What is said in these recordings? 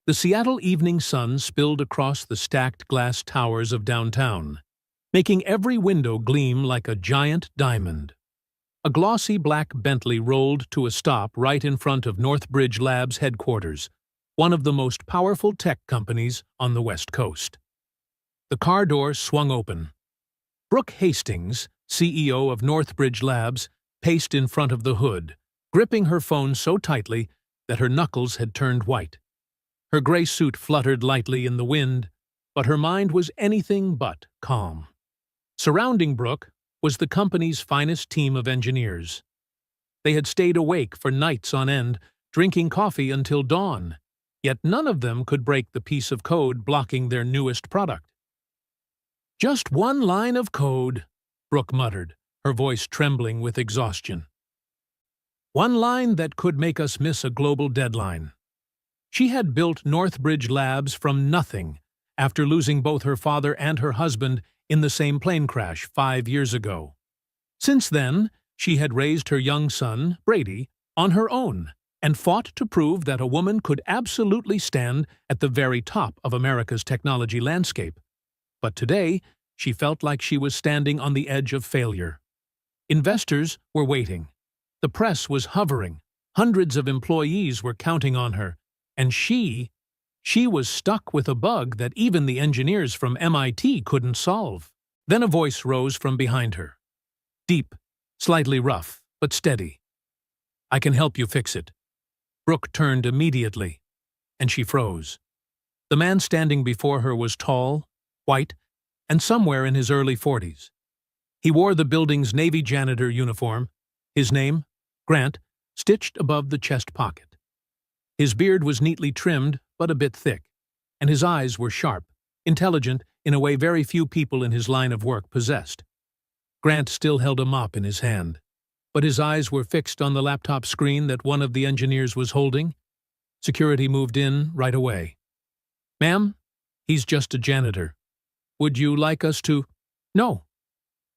The Seattle evening sun spilled across the stacked glass towers of downtown, making every window gleam like a giant diamond. A glossy black Bentley rolled to a stop right in front of Northbridge Labs headquarters, one of the most powerful tech companies on the West Coast. The car door swung open. Brooke Hastings, CEO of Northbridge Labs, paced in front of the hood, gripping her phone so tightly that her knuckles had turned white. Her gray suit fluttered lightly in the wind, but her mind was anything but calm. Surrounding Brooke was the company's finest team of engineers. They had stayed awake for nights on end, drinking coffee until dawn, yet none of them could break the piece of code blocking their newest product. "Just one line of code," Brooke muttered, her voice trembling with exhaustion. "One line that could make us miss a global deadline." She had built Northbridge Labs from nothing after losing both her father and her husband in the same plane crash 5 years ago. Since then, she had raised her young son, Brady, on her own and fought to prove that a woman could absolutely stand at the very top of America's technology landscape. But today, she felt like she was standing on the edge of failure. Investors were waiting. The press was hovering. Hundreds of employees were counting on her. And she was stuck with a bug that even the engineers from MIT couldn't solve. Then a voice rose from behind her. Deep, slightly rough, but steady. "I can help you fix it." Brooke turned immediately, and she froze. The man standing before her was tall, white, and somewhere in his early 40s. He wore the building's Navy janitor uniform, his name, Grant, stitched above the chest pocket. His beard was neatly trimmed, but a bit thick, and his eyes were sharp, intelligent in a way very few people in his line of work possessed. Grant still held a mop in his hand, but his eyes were fixed on the laptop screen that one of the engineers was holding. Security moved in right away. "Ma'am, he's just a janitor. Would you like us to—" "No."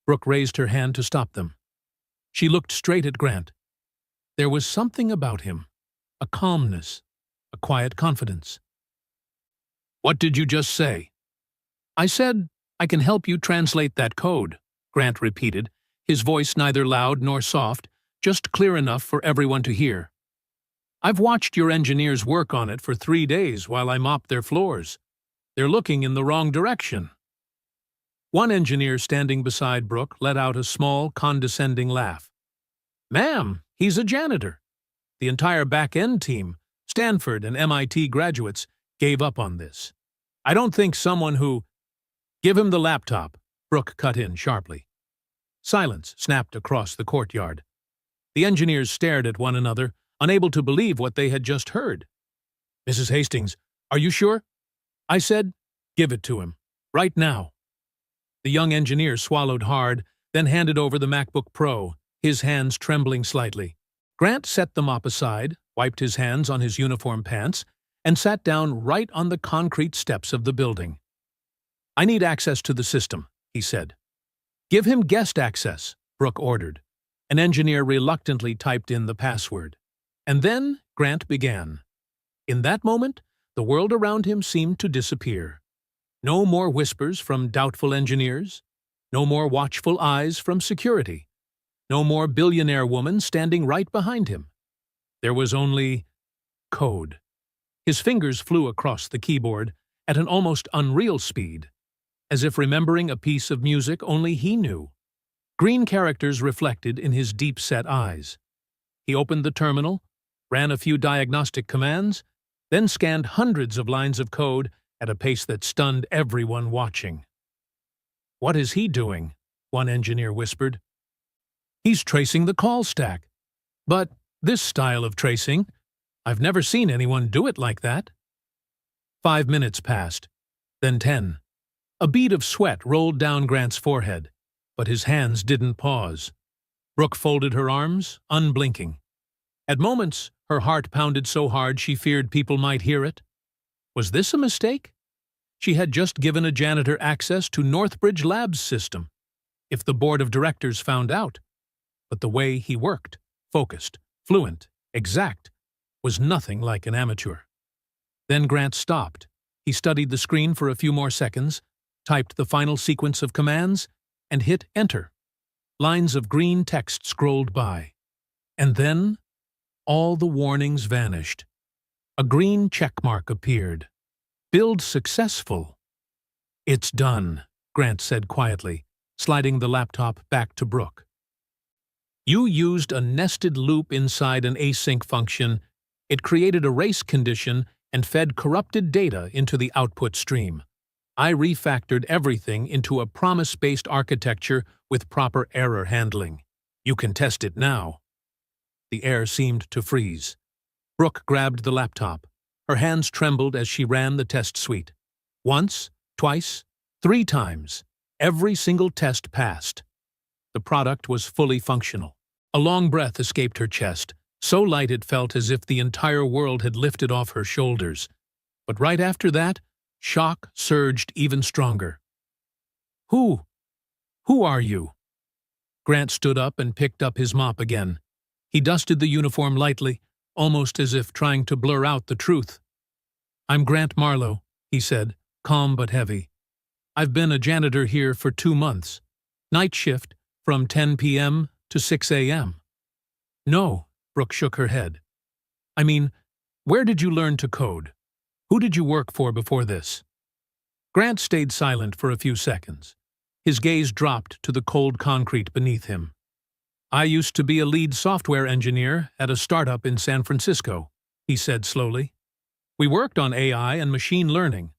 Brooke raised her hand to stop them. She looked straight at Grant. There was something about him. A calmness, a quiet confidence. "What did you just say?" "I said, I can help you translate that code," Grant repeated, his voice neither loud nor soft, just clear enough for everyone to hear. "I've watched your engineers work on it for 3 days while I mopped their floors. They're looking in the wrong direction." One engineer standing beside Brooke let out a small, condescending laugh. "Ma'am, he's a janitor." The entire back-end team, Stanford and MIT graduates, gave up on this. "I don't think someone who—" "Give him the laptop," Brooke cut in sharply. Silence snapped across the courtyard. The engineers stared at one another, unable to believe what they had just heard. "Mrs. Hastings, are you sure?" "I said, give it to him. Right now." The young engineer swallowed hard, then handed over the MacBook Pro, his hands trembling slightly. Grant set the mop aside, wiped his hands on his uniform pants, and sat down right on the concrete steps of the building. "I need access to the system," he said. "Give him guest access," Brooke ordered. An engineer reluctantly typed in the password. And then Grant began. In that moment, the world around him seemed to disappear. No more whispers from doubtful engineers. No more watchful eyes from security. No more billionaire woman standing right behind him. There was only code. His fingers flew across the keyboard at an almost unreal speed, as if remembering a piece of music only he knew. Green characters reflected in his deep-set eyes. He opened the terminal, ran a few diagnostic commands, then scanned hundreds of lines of code at a pace that stunned everyone watching. "What is he doing?" one engineer whispered. "He's tracing the call stack. But this style of tracing, I've never seen anyone do it like that." 5 minutes passed, then 10. A bead of sweat rolled down Grant's forehead, but his hands didn't pause. Brooke folded her arms, unblinking. At moments, her heart pounded so hard she feared people might hear it. Was this a mistake? She had just given a janitor access to Northbridge Labs' system. If the board of directors found out. But the way he worked, focused, fluent, exact, was nothing like an amateur. Then Grant stopped. He studied the screen for a few more seconds, typed the final sequence of commands, and hit Enter. Lines of green text scrolled by. And then, all the warnings vanished. A green checkmark appeared. Build successful. It's done, Grant said quietly, sliding the laptop back to Brooke. You used a nested loop inside an async function. It created a race condition and fed corrupted data into the output stream. I refactored everything into a promise-based architecture with proper error handling. You can test it now. The air seemed to freeze. Brooke grabbed the laptop. Her hands trembled as she ran the test suite. Once, twice, 3 times. Every single test passed. The product was fully functional. A long breath escaped her chest, so light it felt as if the entire world had lifted off her shoulders. But right after that, shock surged even stronger. Who are you? Grant stood up and picked up his mop again. He dusted the uniform lightly, almost as if trying to blur out the truth. I'm Grant Marlowe, he said, calm but heavy. I've been a janitor here for 2 months. Night shift, from 10 p.m. to 6 a.m. No, Brooke shook her head. I mean, where did you learn to code? Who did you work for before this? Grant stayed silent for a few seconds. His gaze dropped to the cold concrete beneath him. I used to be a lead software engineer at a startup in San Francisco, he said slowly. We worked on AI and machine learning.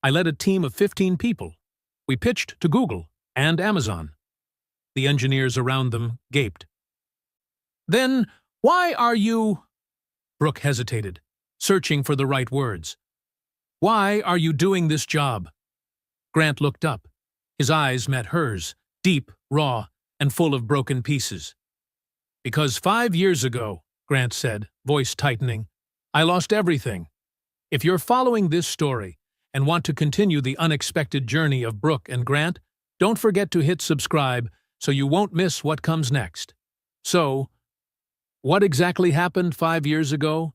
I led a team of 15 people. We pitched to Google and Amazon. The engineers around them gaped. Then why are you... Brooke hesitated, searching for the right words. Why are you doing this job? Grant looked up. His eyes met hers, deep, raw, and full of broken pieces. Because 5 years ago, Grant said, voice tightening, I lost everything. If you're following this story and want to continue the unexpected journey of Brooke and Grant, don't forget to hit subscribe so you won't miss what comes next. So, what exactly happened 5 years ago?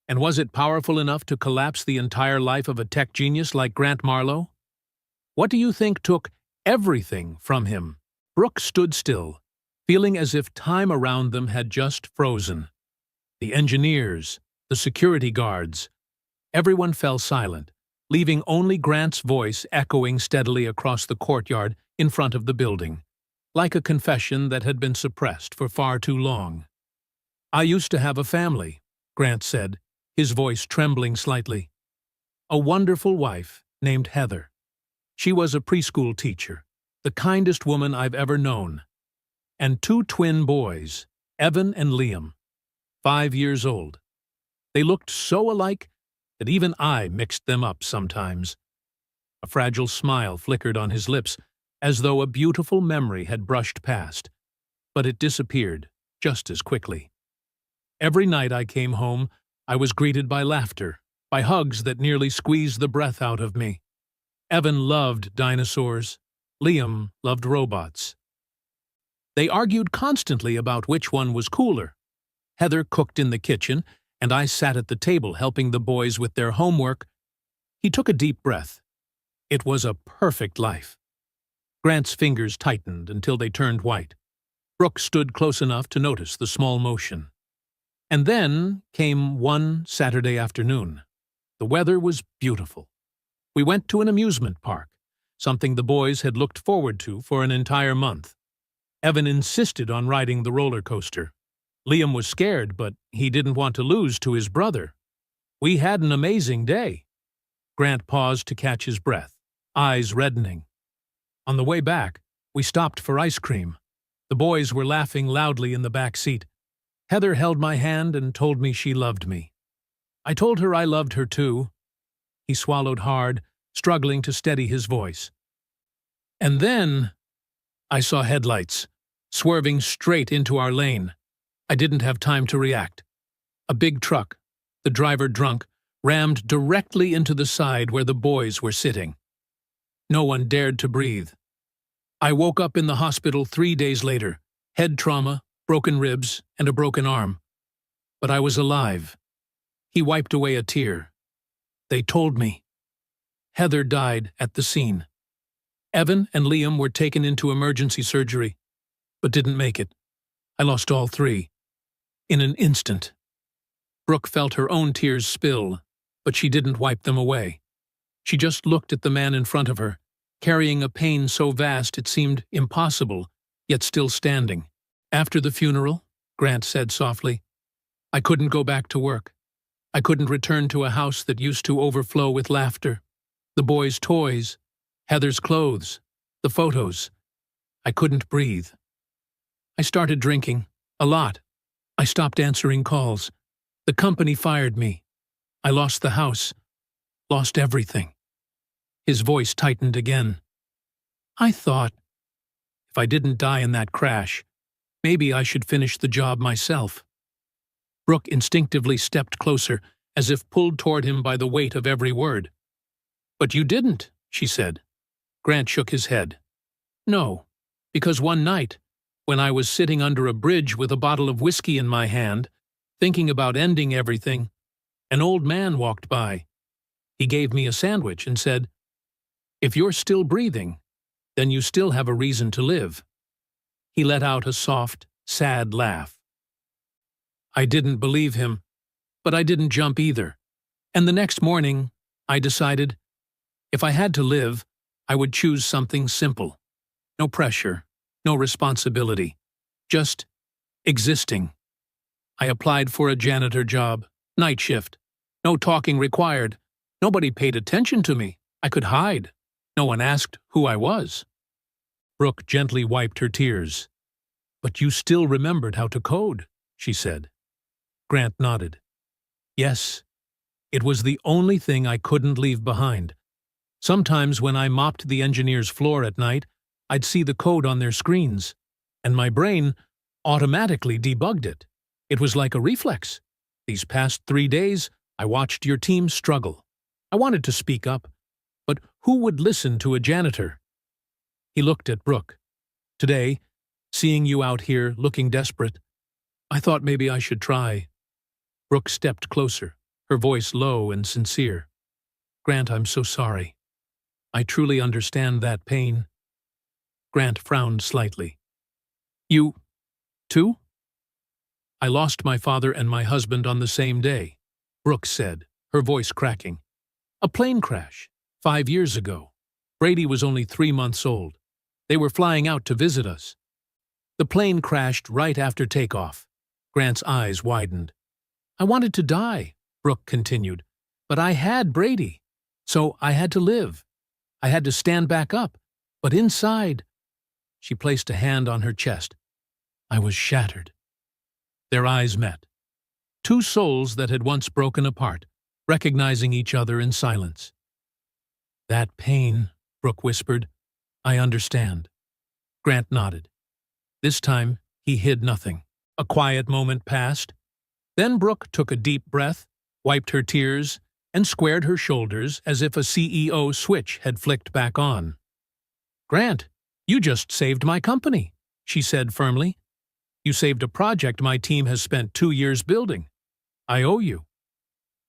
And was it powerful enough to collapse the entire life of a tech genius like Grant Marlowe? What do you think took everything from him? Brooke stood still, feeling as if time around them had just frozen. The engineers, the security guards, everyone fell silent, leaving only Grant's voice echoing steadily across the courtyard in front of the building, like a confession that had been suppressed for far too long. I used to have a family, Grant said, his voice trembling slightly. A wonderful wife named Heather. She was a preschool teacher, the kindest woman I've ever known. And 2 twin boys, Evan and Liam, 5 years old. They looked so alike that even I mixed them up sometimes. A fragile smile flickered on his lips, as though a beautiful memory had brushed past, but it disappeared just as quickly. Every night I came home, I was greeted by laughter, by hugs that nearly squeezed the breath out of me. Evan loved dinosaurs. Liam loved robots. They argued constantly about which one was cooler. Heather cooked in the kitchen, and I sat at the table helping the boys with their homework. He took a deep breath. It was a perfect life. Grant's fingers tightened until they turned white. Brooke stood close enough to notice the small motion. And then came one Saturday afternoon. The weather was beautiful. We went to an amusement park, something the boys had looked forward to for an entire month. Evan insisted on riding the roller coaster. Liam was scared, but he didn't want to lose to his brother. We had an amazing day. Grant paused to catch his breath, eyes reddening. On the way back, we stopped for ice cream. The boys were laughing loudly in the back seat. Heather held my hand and told me she loved me. I told her I loved her too. He swallowed hard, struggling to steady his voice. And then I saw headlights, swerving straight into our lane. I didn't have time to react. A big truck, the driver drunk, rammed directly into the side where the boys were sitting. No one dared to breathe. I woke up in the hospital 3 days later, head trauma, broken ribs, and a broken arm. But I was alive. He wiped away a tear. They told me. Heather died at the scene. Evan and Liam were taken into emergency surgery, but didn't make it. I lost all three. In an instant. Brooke felt her own tears spill, but she didn't wipe them away. She just looked at the man in front of her, carrying a pain so vast it seemed impossible, yet still standing. After the funeral, Grant said softly, I couldn't go back to work. I couldn't return to a house that used to overflow with laughter. The boys' toys, Heather's clothes, the photos. I couldn't breathe. I started drinking, a lot. I stopped answering calls. The company fired me. I lost the house, lost everything. His voice tightened again. I thought, if I didn't die in that crash, maybe I should finish the job myself. Brooke instinctively stepped closer, as if pulled toward him by the weight of every word. But you didn't, she said. Grant shook his head. No, because one night, when I was sitting under a bridge with a bottle of whiskey in my hand, thinking about ending everything, an old man walked by. He gave me a sandwich and said, if you're still breathing, then you still have a reason to live. He let out a soft, sad laugh. I didn't believe him, but I didn't jump either. And the next morning, I decided, if I had to live, I would choose something simple. No pressure, no responsibility, just existing. I applied for a janitor job, night shift. No talking required. Nobody paid attention to me. I could hide. No one asked who I was. Brooke gently wiped her tears. But you still remembered how to code, she said. Grant nodded. Yes, it was the only thing I couldn't leave behind. Sometimes when I mopped the engineer's floor at night, I'd see the code on their screens, and my brain automatically debugged it. It was like a reflex. These past 3 days, I watched your team struggle. I wanted to speak up, but who would listen to a janitor? He looked at Brooke. Today, seeing you out here looking desperate, I thought maybe I should try. Brooke stepped closer, her voice low and sincere. Grant, I'm so sorry. I truly understand that pain. Grant frowned slightly. You, too? I lost my father and my husband on the same day, Brooke said, her voice cracking. A plane crash, 5 years ago. Brady was only 3 months old. They were flying out to visit us. The plane crashed right after takeoff. Grant's eyes widened. I wanted to die, Brooke continued, but I had Brady, so I had to live. I had to stand back up, but inside, she placed a hand on her chest. I was shattered. Their eyes met. Two souls that had once broken apart, recognizing each other in silence. That pain, Brooke whispered. I understand. Grant nodded. This time, he hid nothing. A quiet moment passed. Then Brooke took a deep breath, wiped her tears, and squared her shoulders as if a CEO switch had flicked back on. Grant, you just saved my company, she said firmly. You saved a project my team has spent 2 years building. I owe you.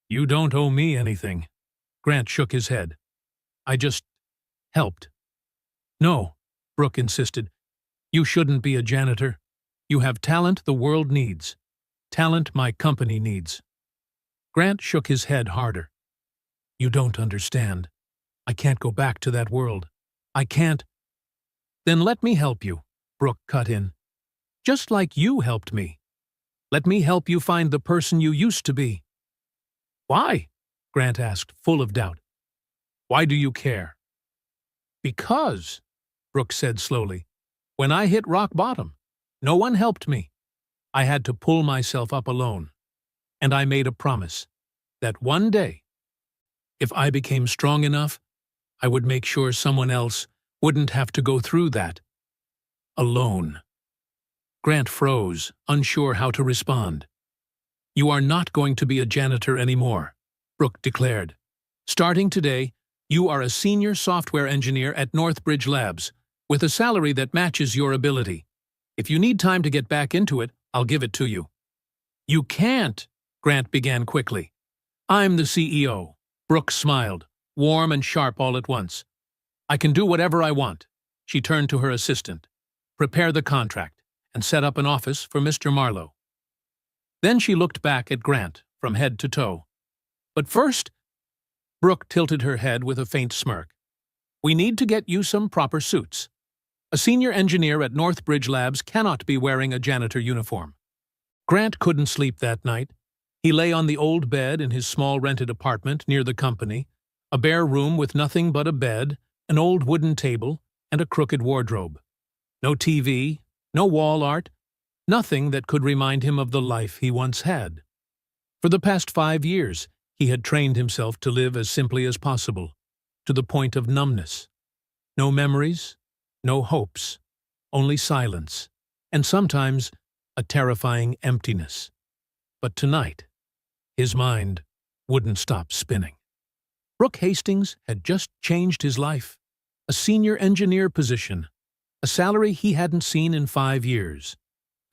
You don't owe me anything. Grant shook his head. I just helped. No, Brooke insisted. You shouldn't be a janitor. You have talent the world needs. Talent my company needs. Grant shook his head harder. You don't understand. I can't go back to that world. I can't. Then let me help you, Brooke cut in. Just like you helped me. Let me help you find the person you used to be. Why? Grant asked, full of doubt. Why do you care? Because, Brooke said slowly, when I hit rock bottom, no one helped me. I had to pull myself up alone. And I made a promise that one day, if I became strong enough, I would make sure someone else wouldn't have to go through that. Alone. Grant froze, unsure how to respond. You are not going to be a janitor anymore, Brooke declared. Starting today, you are a senior software engineer at Northbridge Labs, with a salary that matches your ability. If you need time to get back into it, I'll give it to you. You can't, Grant began quickly. I'm the CEO, Brooke smiled, warm and sharp all at once. I can do whatever I want. She turned to her assistant. Prepare the contract and set up an office for Mr. Marlowe. Then she looked back at Grant from head to toe. But first, Brooke tilted her head with a faint smirk. We need to get you some proper suits. A senior engineer at Northbridge Labs cannot be wearing a janitor uniform. Grant couldn't sleep that night. He lay on the old bed in his small rented apartment near the company, a bare room with nothing but a bed, an old wooden table, and a crooked wardrobe. No TV, no wall art, nothing that could remind him of the life he once had. For the past 5 years, he had trained himself to live as simply as possible, to the point of numbness. No memories, no hopes, only silence, and sometimes a terrifying emptiness. But tonight, his mind wouldn't stop spinning. Brooke Hastings had just changed his life. A senior engineer position, a salary he hadn't seen in 5 years,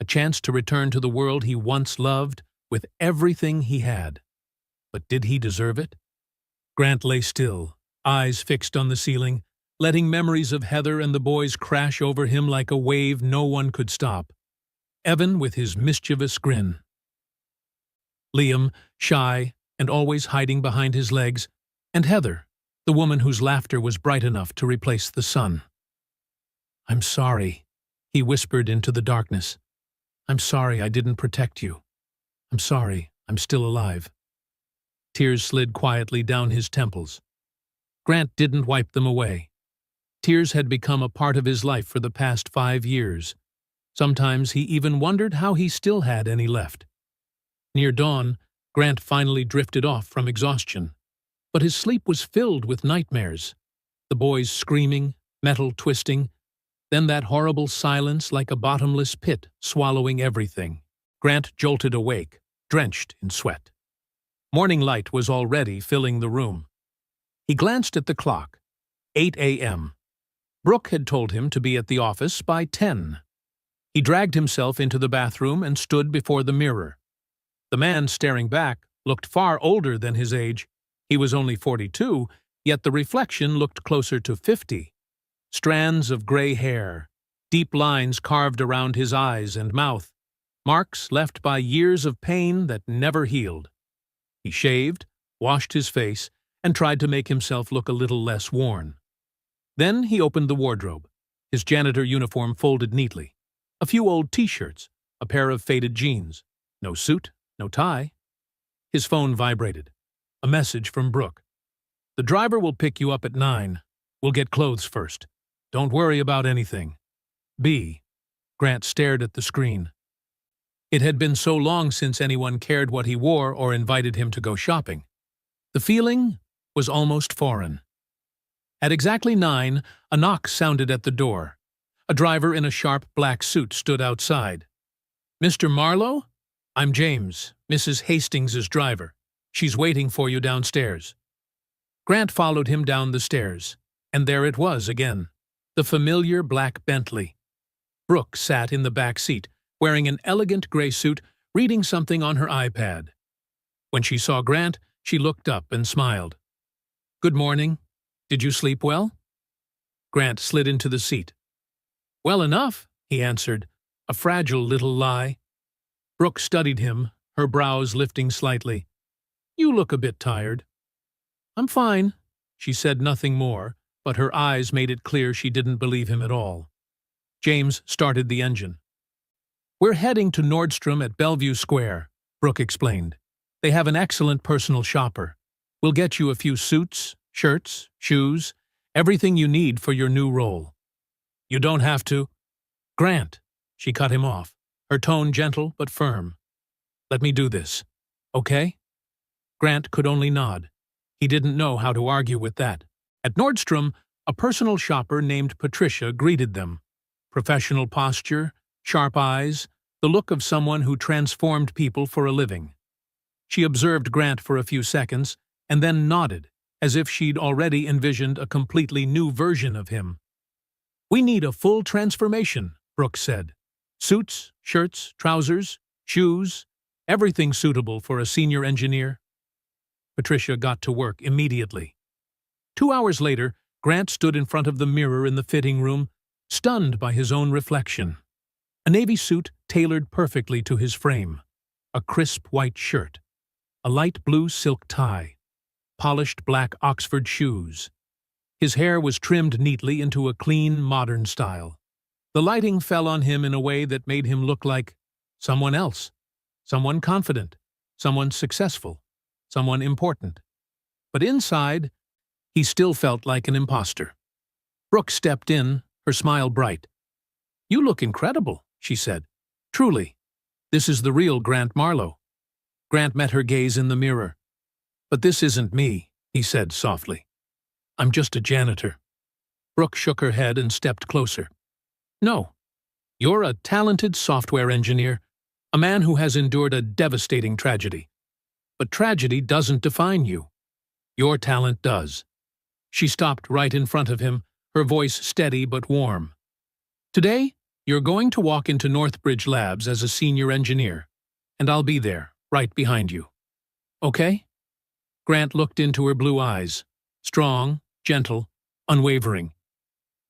a chance to return to the world he once loved with everything he had. But did he deserve it? Grant lay still, eyes fixed on the ceiling, letting memories of Heather and the boys crash over him like a wave no one could stop. Evan with his mischievous grin. Liam, shy and always hiding behind his legs, and Heather, the woman whose laughter was bright enough to replace the sun. I'm sorry, he whispered into the darkness. I'm sorry I didn't protect you. I'm sorry I'm still alive. Tears slid quietly down his temples. Grant didn't wipe them away. Tears had become a part of his life for the past 5 years. Sometimes he even wondered how he still had any left. Near dawn, Grant finally drifted off from exhaustion. But his sleep was filled with nightmares. The boys screaming, metal twisting, then that horrible silence like a bottomless pit swallowing everything. Grant jolted awake, drenched in sweat. Morning light was already filling the room. He glanced at the clock. 8 a.m. Brooke had told him to be at the office by 10. He dragged himself into the bathroom and stood before the mirror. The man staring back looked far older than his age. He was only 42, yet the reflection looked closer to 50. Strands of gray hair, deep lines carved around his eyes and mouth, marks left by years of pain that never healed. He shaved, washed his face, and tried to make himself look a little less worn. Then he opened the wardrobe, his janitor uniform folded neatly, a few old t-shirts, a pair of faded jeans, no suit, no tie. His phone vibrated. A message from Brooke. The driver will pick you up at 9. We'll get clothes first. Don't worry about anything. B. Grant stared at the screen. It had been so long since anyone cared what he wore or invited him to go shopping. The feeling was almost foreign. At exactly 9, a knock sounded at the door. A driver in a sharp black suit stood outside. Mr. Marlowe? I'm James, Mrs. Hastings' driver. She's waiting for you downstairs. Grant followed him down the stairs, and there it was again, the familiar black Bentley. Brooke sat in the back seat, wearing an elegant gray suit, reading something on her iPad. When she saw Grant, she looked up and smiled. Good morning. Did you sleep well? Grant slid into the seat. Well enough, he answered, a fragile little lie. Brooke studied him, her brows lifting slightly. You look a bit tired. I'm fine. She said nothing more, but her eyes made it clear she didn't believe him at all. James started the engine. We're heading to Nordstrom at Bellevue Square, Brooke explained. They have an excellent personal shopper. We'll get you a few suits, shirts, shoes, everything you need for your new role. You don't have to. Grant, she cut him off, her tone gentle but firm. Let me do this, okay? Grant could only nod. He didn't know how to argue with that. At Nordstrom, a personal shopper named Patricia greeted them. Professional posture, sharp eyes, the look of someone who transformed people for a living. She observed Grant for a few seconds and then nodded, as if she'd already envisioned a completely new version of him. We need a full transformation, Brooke said. Suits, shirts, trousers, shoes, everything suitable for a senior engineer. Patricia got to work immediately. 2 hours later, Grant stood in front of the mirror in the fitting room, stunned by his own reflection. A navy suit tailored perfectly to his frame, a crisp white shirt, a light blue silk tie, polished black Oxford shoes. His hair was trimmed neatly into a clean, modern style. The lighting fell on him in a way that made him look like someone else, someone confident, someone successful, someone important. But inside, he still felt like an imposter. Brooke stepped in, her smile bright. "You look incredible," she said. "Truly, this is the real Grant Marlowe." Grant met her gaze in the mirror. "But this isn't me," he said softly. "I'm just a janitor." Brooke shook her head and stepped closer. "No, you're a talented software engineer, a man who has endured a devastating tragedy. But tragedy doesn't define you. Your talent does." She stopped right in front of him, her voice steady but warm. "Today, you're going to walk into Northbridge Labs as a senior engineer, and I'll be there, right behind you. Okay?" Grant looked into her blue eyes, strong, gentle, unwavering.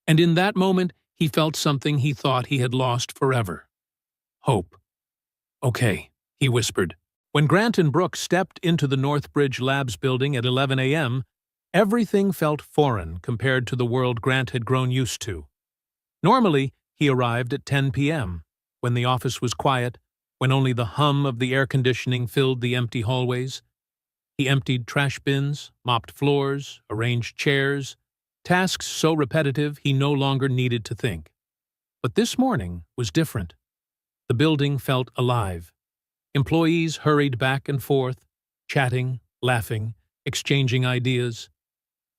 And in that moment, he felt something he thought he had lost forever. Hope. "Okay," he whispered. When Grant and Brooke stepped into the Northbridge Labs building at 11 a.m., everything felt foreign compared to the world Grant had grown used to. Normally, he arrived at 10 p.m., when the office was quiet, when only the hum of the air conditioning filled the empty hallways. He emptied trash bins, mopped floors, arranged chairs, tasks so repetitive he no longer needed to think. But this morning was different. The building felt alive. Employees hurried back and forth, chatting, laughing, exchanging ideas.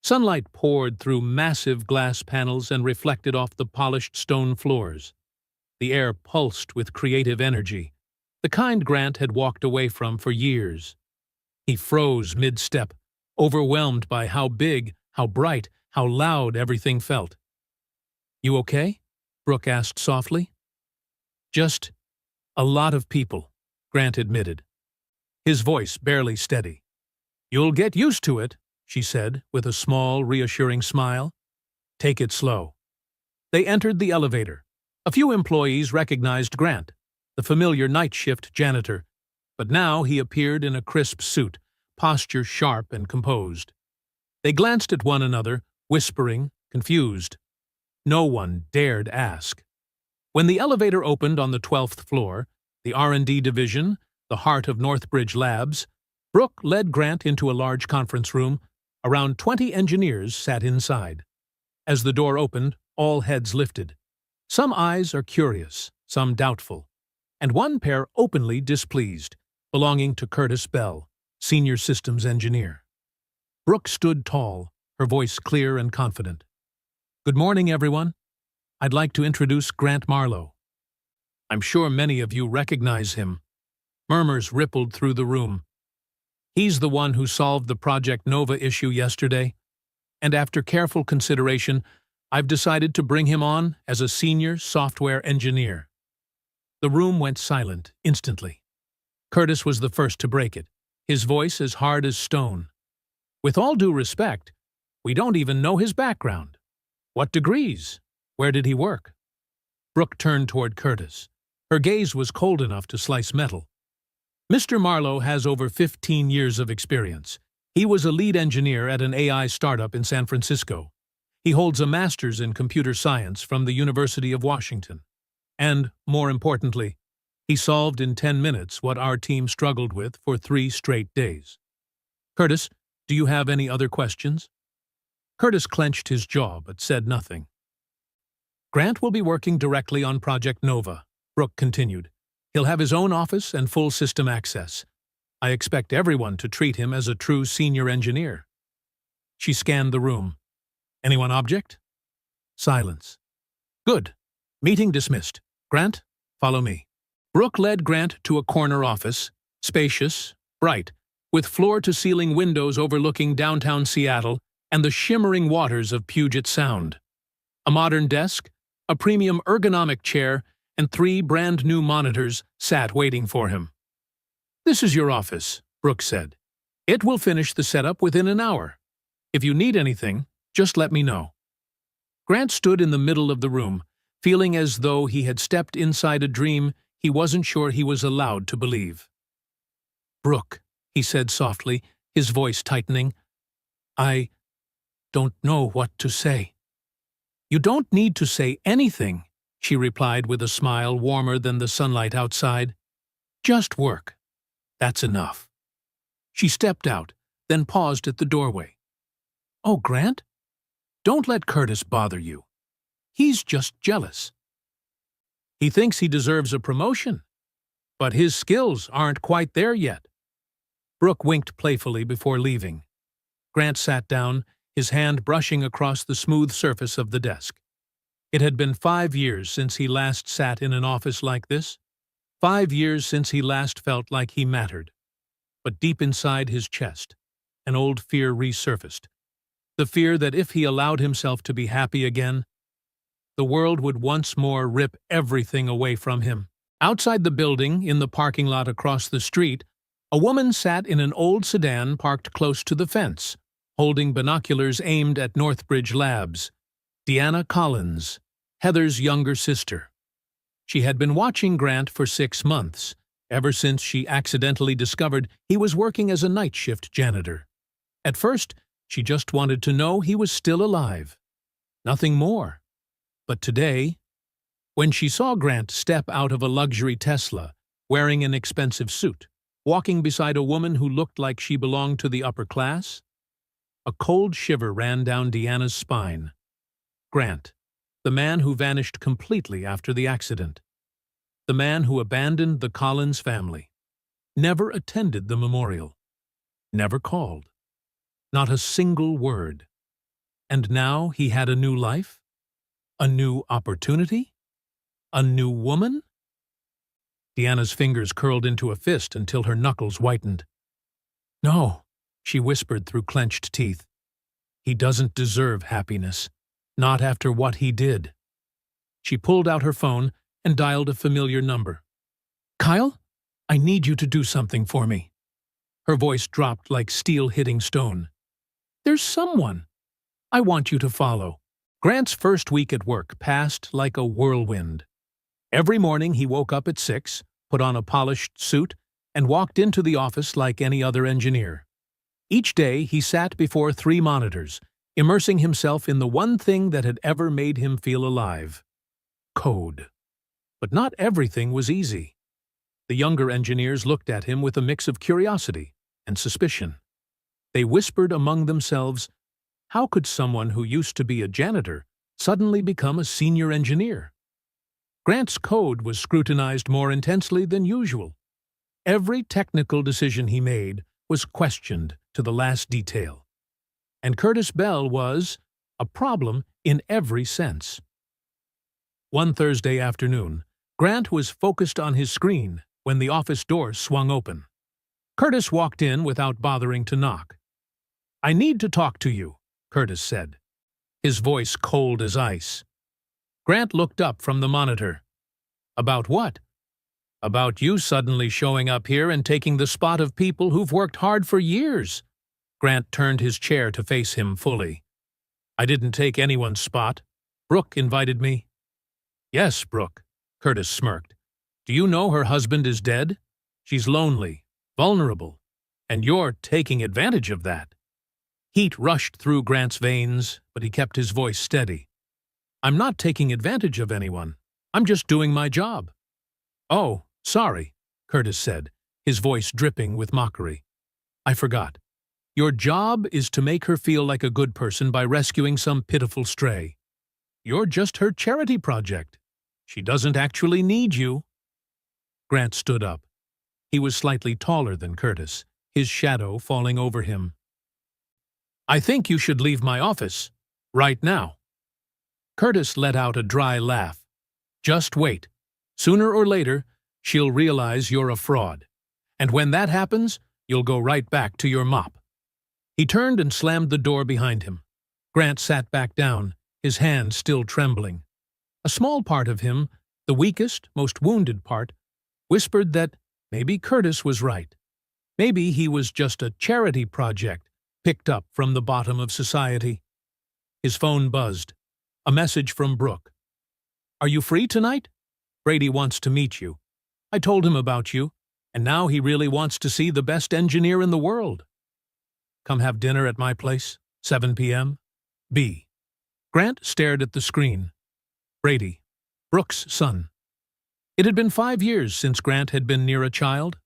Sunlight poured through massive glass panels and reflected off the polished stone floors. The air pulsed with creative energy, the kind Grant had walked away from for years. He froze mid-step, overwhelmed by how big, how bright, how loud everything felt. "You okay?" Brooke asked softly. "Just a lot of people," Grant admitted, his voice barely steady. "You'll get used to it," she said, with a small, reassuring smile. "Take it slow." They entered the elevator. A few employees recognized Grant, the familiar night shift janitor, but now he appeared in a crisp suit, posture sharp and composed. They glanced at one another, whispering, confused. No one dared ask. When the elevator opened on the 12th floor, the R&D division, the heart of Northbridge Labs, Brooke led Grant into a large conference room. Around 20 engineers sat inside. As the door opened, all heads lifted. Some eyes are curious, some doubtful, and one pair openly displeased, belonging to Curtis Bell, senior systems engineer. Brooke stood tall, her voice clear and confident. "Good morning, everyone. I'd like to introduce Grant Marlowe. I'm sure many of you recognize him." Murmurs rippled through the room. "He's the one who solved the Project Nova issue yesterday, and after careful consideration, I've decided to bring him on as a senior software engineer." The room went silent instantly. Curtis was the first to break it, his voice as hard as stone. "With all due respect, we don't even know his background. What degrees? Where did he work?" Brooke turned toward Curtis. Her gaze was cold enough to slice metal. "Mr. Marlowe has over 15 years of experience. He was a lead engineer at an AI startup in San Francisco. He holds a master's in computer science from the University of Washington. And, more importantly, he solved in 10 minutes what our team struggled with for 3 straight days. Curtis, do you have any other questions?" Curtis clenched his jaw but said nothing. "Grant will be working directly on Project Nova," Brooke continued. "He'll have his own office and full system access. I expect everyone to treat him as a true senior engineer." She scanned the room. "Anyone object?" Silence. "Good. Meeting dismissed. Grant, follow me." Brooke led Grant to a corner office, spacious, bright, with floor-to-ceiling windows overlooking downtown Seattle and the shimmering waters of Puget Sound. A modern desk, a premium ergonomic chair, and 3 brand-new monitors sat waiting for him. "This is your office," Brooke said. It will finish the setup within an hour. If you need anything, just let me know. Grant stood in the middle of the room, feeling as though he had stepped inside a dream he wasn't sure he was allowed to believe. "Brooke," he said softly, his voice tightening, "I don't know what to say." "You don't need to say anything," she replied with a smile warmer than the sunlight outside. "Just work. That's enough." She stepped out, then paused at the doorway. "Oh, Grant? Don't let Curtis bother you. He's just jealous. He thinks he deserves a promotion, but his skills aren't quite there yet." Brooke winked playfully before leaving. Grant sat down, his hand brushing across the smooth surface of the desk. It had been 5 years since he last sat in an office like this, 5 years since he last felt like he mattered. But deep inside his chest, an old fear resurfaced. The fear that if he allowed himself to be happy again, the world would once more rip everything away from him. Outside the building, in the parking lot across the street, a woman sat in an old sedan parked close to the fence, holding binoculars aimed at Northbridge Labs. Deanna Collins, Heather's younger sister. She had been watching Grant for 6 months, ever since she accidentally discovered he was working as a night shift janitor. At first, she just wanted to know he was still alive. Nothing more. But today, when she saw Grant step out of a luxury Tesla, wearing an expensive suit, walking beside a woman who looked like she belonged to the upper class, a cold shiver ran down Deanna's spine. Grant, the man who vanished completely after the accident. The man who abandoned the Collins family. Never attended the memorial. Never called. Not a single word. And now he had a new life? A new opportunity? A new woman? Deanna's fingers curled into a fist until her knuckles whitened. "No," she whispered through clenched teeth. "He doesn't deserve happiness. Not after what he did." She pulled out her phone and dialed a familiar number. "Kyle, I need you to do something for me." Her voice dropped like steel hitting stone. "There's someone I want you to follow." Grant's first week at work passed like a whirlwind. Every morning he woke up at 6, put on a polished suit, and walked into the office like any other engineer. Each day he sat before 3 monitors, immersing himself in the one thing that had ever made him feel alive: code. But not everything was easy. The younger engineers looked at him with a mix of curiosity and suspicion. They whispered among themselves, how could someone who used to be a janitor suddenly become a senior engineer? Grant's code was scrutinized more intensely than usual. Every technical decision he made was questioned to the last detail. And Curtis Bell was a problem in every sense. One Thursday afternoon, Grant was focused on his screen when the office door swung open. Curtis walked in without bothering to knock. "I need to talk to you," Curtis said, his voice cold as ice. Grant looked up from the monitor. "About what?" "About you suddenly showing up here and taking the spot of people who've worked hard for years." Grant turned his chair to face him fully. "I didn't take anyone's spot. Brooke invited me." "Yes, Brooke," Curtis smirked. "Do you know her husband is dead? She's lonely, vulnerable, and you're taking advantage of that." Heat rushed through Grant's veins, but he kept his voice steady. "I'm not taking advantage of anyone. I'm just doing my job." "Oh, sorry," Curtis said, his voice dripping with mockery. "I forgot. Your job is to make her feel like a good person by rescuing some pitiful stray. You're just her charity project. She doesn't actually need you." Grant stood up. He was slightly taller than Curtis, his shadow falling over him. "I think you should leave my office. Right now." Curtis let out a dry laugh. "Just wait. Sooner or later, she'll realize you're a fraud. And when that happens, you'll go right back to your mop." He turned and slammed the door behind him. Grant sat back down, his hand still trembling. A small part of him, the weakest, most wounded part, whispered that maybe Curtis was right. Maybe he was just a charity project picked up from the bottom of society. His phone buzzed. A message from Brooke. "Are you free tonight? Brady wants to meet you. I told him about you, and now he really wants to see the best engineer in the world. Come have dinner at my place, 7 p.m. B." Grant stared at the screen. Brady, Brooke's son. It had been 5 years since Grant had been near a child.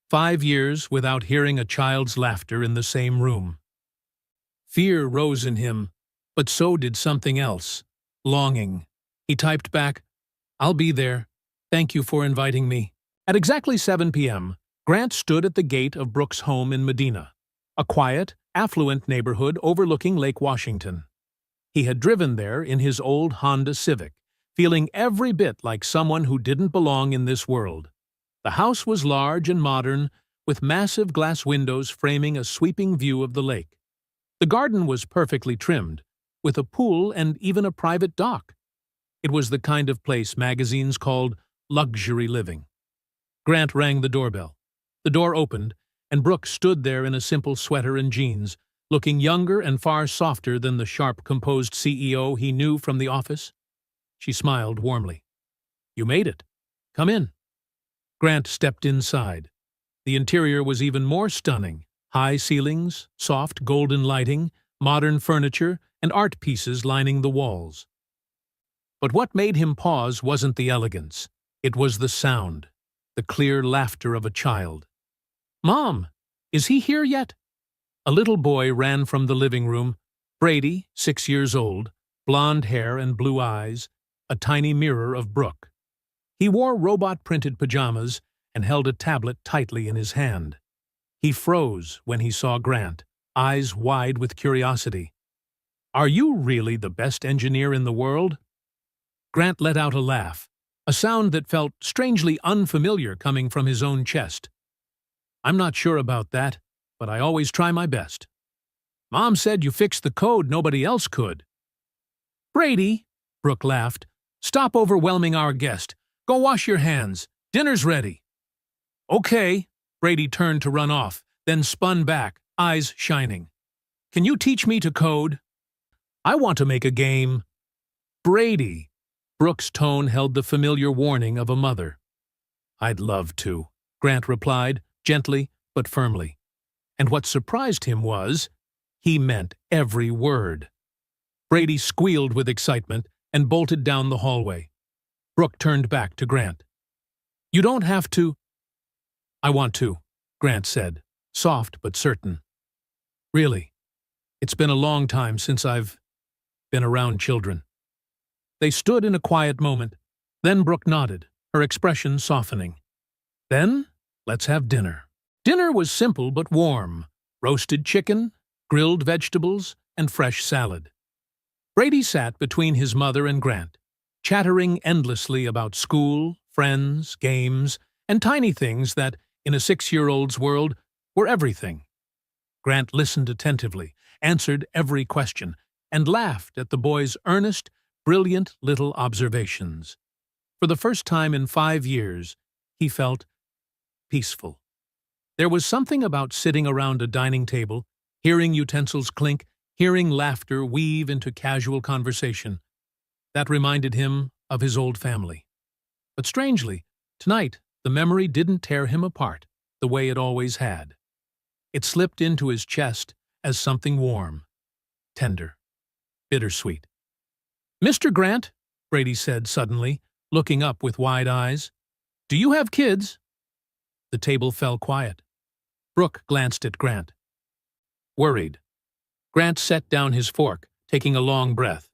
5 years without hearing a child's laughter in the same room. Fear rose in him, but so did something else. Longing. He typed back, "I'll be there. Thank you for inviting me." At exactly 7 p.m., Grant stood at the gate of Brooke's home in Medina, a quiet, affluent neighborhood overlooking Lake Washington. He had driven there in his old Honda Civic, feeling every bit like someone who didn't belong in this world. The house was large and modern, with massive glass windows framing a sweeping view of the lake. The garden was perfectly trimmed, with a pool and even a private dock. It was the kind of place magazines called luxury living. Grant rang the doorbell. The door opened, and Brooke stood there in a simple sweater and jeans, looking younger and far softer than the sharp, composed CEO he knew from the office. She smiled warmly. "You made it. Come in." Grant stepped inside. The interior was even more stunning. High ceilings, soft golden lighting, modern furniture, and art pieces lining the walls. But what made him pause wasn't the elegance. It was the sound, the clear laughter of a child. "Mom, is he here yet?" A little boy ran from the living room. Brady, 6 years old, blonde hair and blue eyes, a tiny mirror of Brooke. He wore robot-printed pajamas and held a tablet tightly in his hand. He froze when he saw Grant, eyes wide with curiosity. "Are you really the best engineer in the world?" Grant let out a laugh, a sound that felt strangely unfamiliar coming from his own chest. "I'm not sure about that, but I always try my best. Mom said you fixed the code nobody else could." "Brady," Brooke laughed, "stop overwhelming our guest. Go wash your hands. Dinner's ready." "Okay." Brady turned to run off, then spun back, eyes shining. "Can you teach me to code? I want to make a game." "Brady." Brooke's tone held the familiar warning of a mother. "I'd love to," Grant replied, gently but firmly. And what surprised him was, he meant every word. Brady squealed with excitement and bolted down the hallway. Brooke turned back to Grant. "You don't have to." "I want to," Grant said, soft but certain. "Really, it's been a long time since I've been around children." They stood in a quiet moment. Then Brooke nodded, her expression softening. "Then, let's have dinner." Dinner was simple but warm. Roasted chicken, grilled vegetables, and fresh salad. Brady sat between his mother and Grant, chattering endlessly about school, friends, games, and tiny things that, in a 6-year-old's world, were everything. Grant listened attentively, answered every question, and laughed at the boy's earnest, brilliant little observations. For the first time in 5 years, he felt peaceful. There was something about sitting around a dining table, hearing utensils clink, hearing laughter weave into casual conversation, that reminded him of his old family. But strangely, tonight the memory didn't tear him apart the way it always had. It slipped into his chest as something warm, tender, bittersweet. "Mr. Grant," Brady said suddenly, looking up with wide eyes, "do you have kids?" The table fell quiet. Brooke glanced at Grant. Worried. Grant set down his fork, taking a long breath.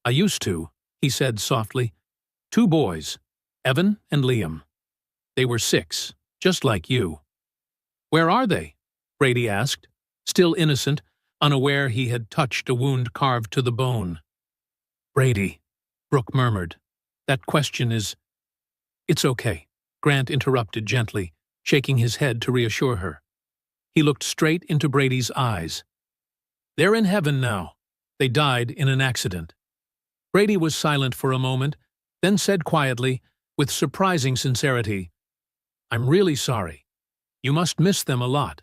"I used to," he said softly. "2 boys, Evan and Liam. They were 6, just like you." "Where are they?" Brady asked, still innocent, unaware he had touched a wound carved to the bone. "Brady," Brooke murmured, "that question is—" "It's okay," Grant interrupted gently, shaking his head to reassure her. He looked straight into Brady's eyes. "They're in heaven now. They died in an accident." Brady was silent for a moment, then said quietly, with surprising sincerity, "I'm really sorry. You must miss them a lot."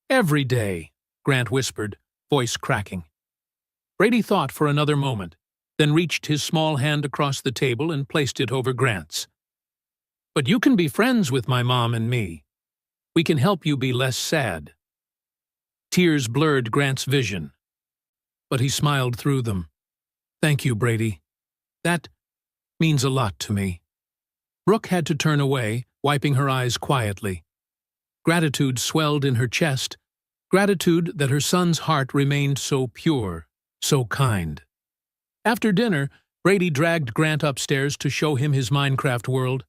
"Every day," Grant whispered, voice cracking. Brady thought for another moment, then reached his small hand across the table and placed it over Grant's. "But you can be friends with my mom and me. We can help you be less sad." Tears blurred Grant's vision, but he smiled through them. "Thank you, Brady. That means a lot to me." Brooke had to turn away, wiping her eyes quietly. Gratitude swelled in her chest, gratitude that her son's heart remained so pure, so kind. After dinner, Brady dragged Grant upstairs to show him his Minecraft world.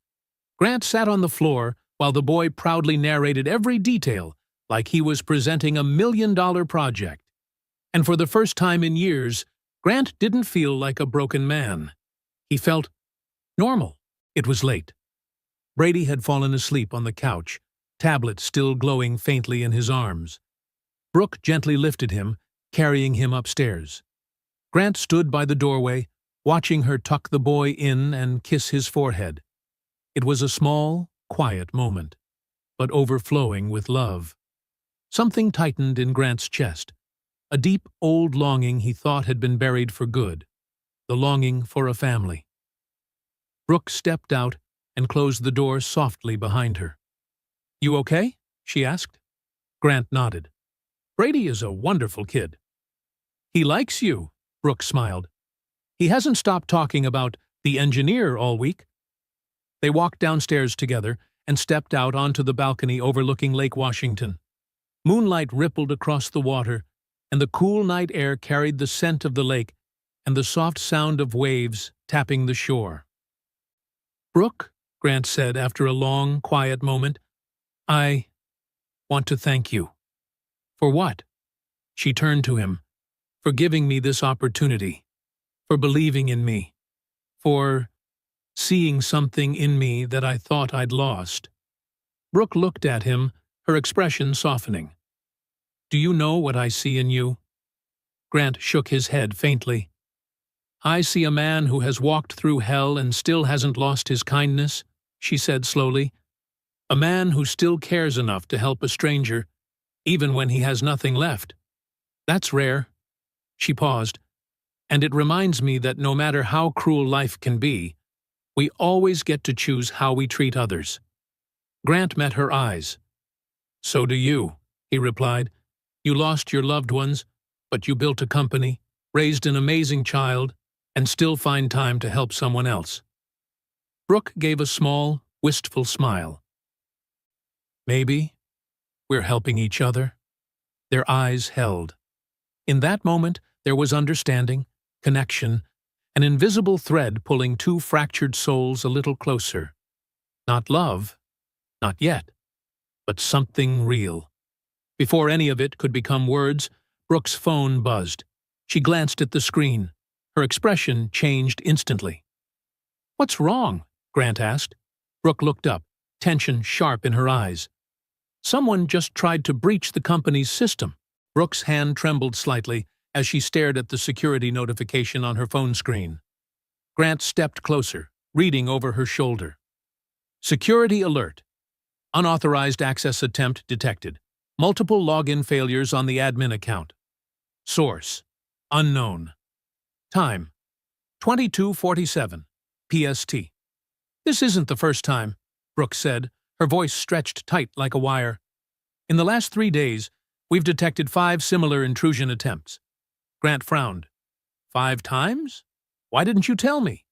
Grant sat on the floor while the boy proudly narrated every detail like he was presenting $1 million project. And for the first time in years, Grant didn't feel like a broken man. He felt normal. It was late. Brady had fallen asleep on the couch, tablet still glowing faintly in his arms. Brooke gently lifted him, carrying him upstairs. Grant stood by the doorway, watching her tuck the boy in and kiss his forehead. It was a small, quiet moment, but overflowing with love. Something tightened in Grant's chest, a deep old longing he thought had been buried for good, the longing for a family. Brooke stepped out and closed the door softly behind her. "You okay?" she asked. Grant nodded. "Brady is a wonderful kid." "He likes you," Brooke smiled. "He hasn't stopped talking about the engineer all week." They walked downstairs together and stepped out onto the balcony overlooking Lake Washington. Moonlight rippled across the water, and the cool night air carried the scent of the lake and the soft sound of waves tapping the shore. "Brooke," Grant said after a long, quiet moment, "I want to thank you." "For what?" She turned to him. "For giving me this opportunity. For believing in me. For seeing something in me that I thought I'd lost." Brooke looked at him, her expression softening. "Do you know what I see in you?" Grant shook his head faintly. "I see a man who has walked through hell and still hasn't lost his kindness," she said slowly. "A man who still cares enough to help a stranger, even when he has nothing left. That's rare." She paused. "And it reminds me that no matter how cruel life can be, we always get to choose how we treat others." Grant met her eyes. "So do you," he replied. "You lost your loved ones, but you built a company, raised an amazing child, and still find time to help someone else." Brooke gave a small, wistful smile. "Maybe we're helping each other." Their eyes held. In that moment, there was understanding, connection, an invisible thread pulling two fractured souls a little closer. Not love, not yet, but something real. Before any of it could become words, Brooke's phone buzzed. She glanced at the screen. Her expression changed instantly. "What's wrong?" Grant asked. Brooke looked up, tension sharp in her eyes. "Someone just tried to breach the company's system." Brooke's hand trembled slightly as she stared at the security notification on her phone screen. Grant stepped closer, reading over her shoulder. "Security alert. Unauthorized access attempt detected. Multiple login failures on the admin account. Source: unknown. Time: 22:47 PST." "This isn't the first time," Brooke said, her voice stretched tight like a wire. "In the last 3 days, we've detected 5 similar intrusion attempts." Grant frowned. "5 times? Why didn't you tell me?"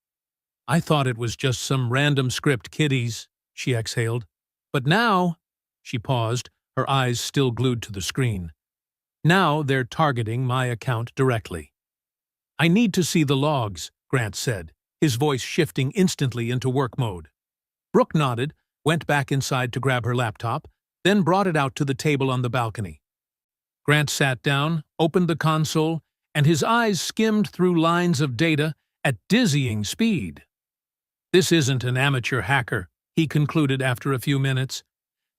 "I thought it was just some random script kiddies," she exhaled. "But now—" She paused, her eyes still glued to the screen. "Now they're targeting my account directly." "I need to see the logs," Grant said, his voice shifting instantly into work mode. Brooke nodded, went back inside to grab her laptop, then brought it out to the table on the balcony. Grant sat down, opened the console, and his eyes skimmed through lines of data at dizzying speed. "This isn't an amateur hacker," he concluded after a few minutes.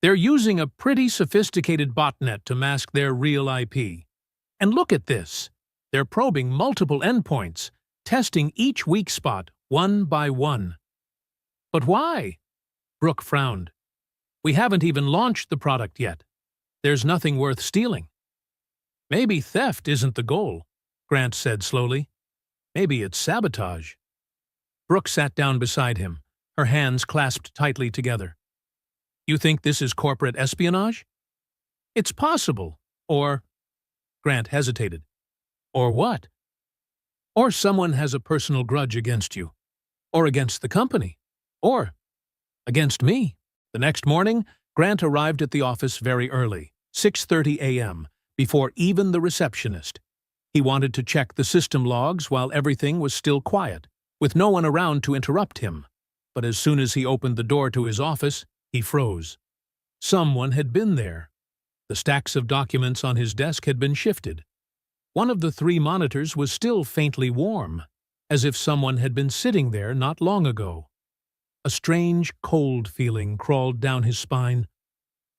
"They're using a pretty sophisticated botnet to mask their real IP. And look at this. They're probing multiple endpoints, testing each weak spot one by one." "But why?" Brooke frowned. We haven't even launched the product yet. There's nothing worth stealing." "Maybe theft isn't the goal," Grant said slowly. "Maybe it's sabotage." Brooke sat down beside him, her hands clasped tightly together. "You think this is corporate espionage?" "It's possible. Or—" Grant hesitated. "Or what?" "Or someone has a personal grudge against you. Or against the company. Or against me." The next morning, Grant arrived at the office very early, 6:30 a.m., before even the receptionist. He wanted to check the system logs while everything was still quiet, with no one around to interrupt him. But as soon as he opened the door to his office, he froze. Someone had been there. The stacks of documents on his desk had been shifted. One of the 3 monitors was still faintly warm, as if someone had been sitting there not long ago. A strange, cold feeling crawled down his spine.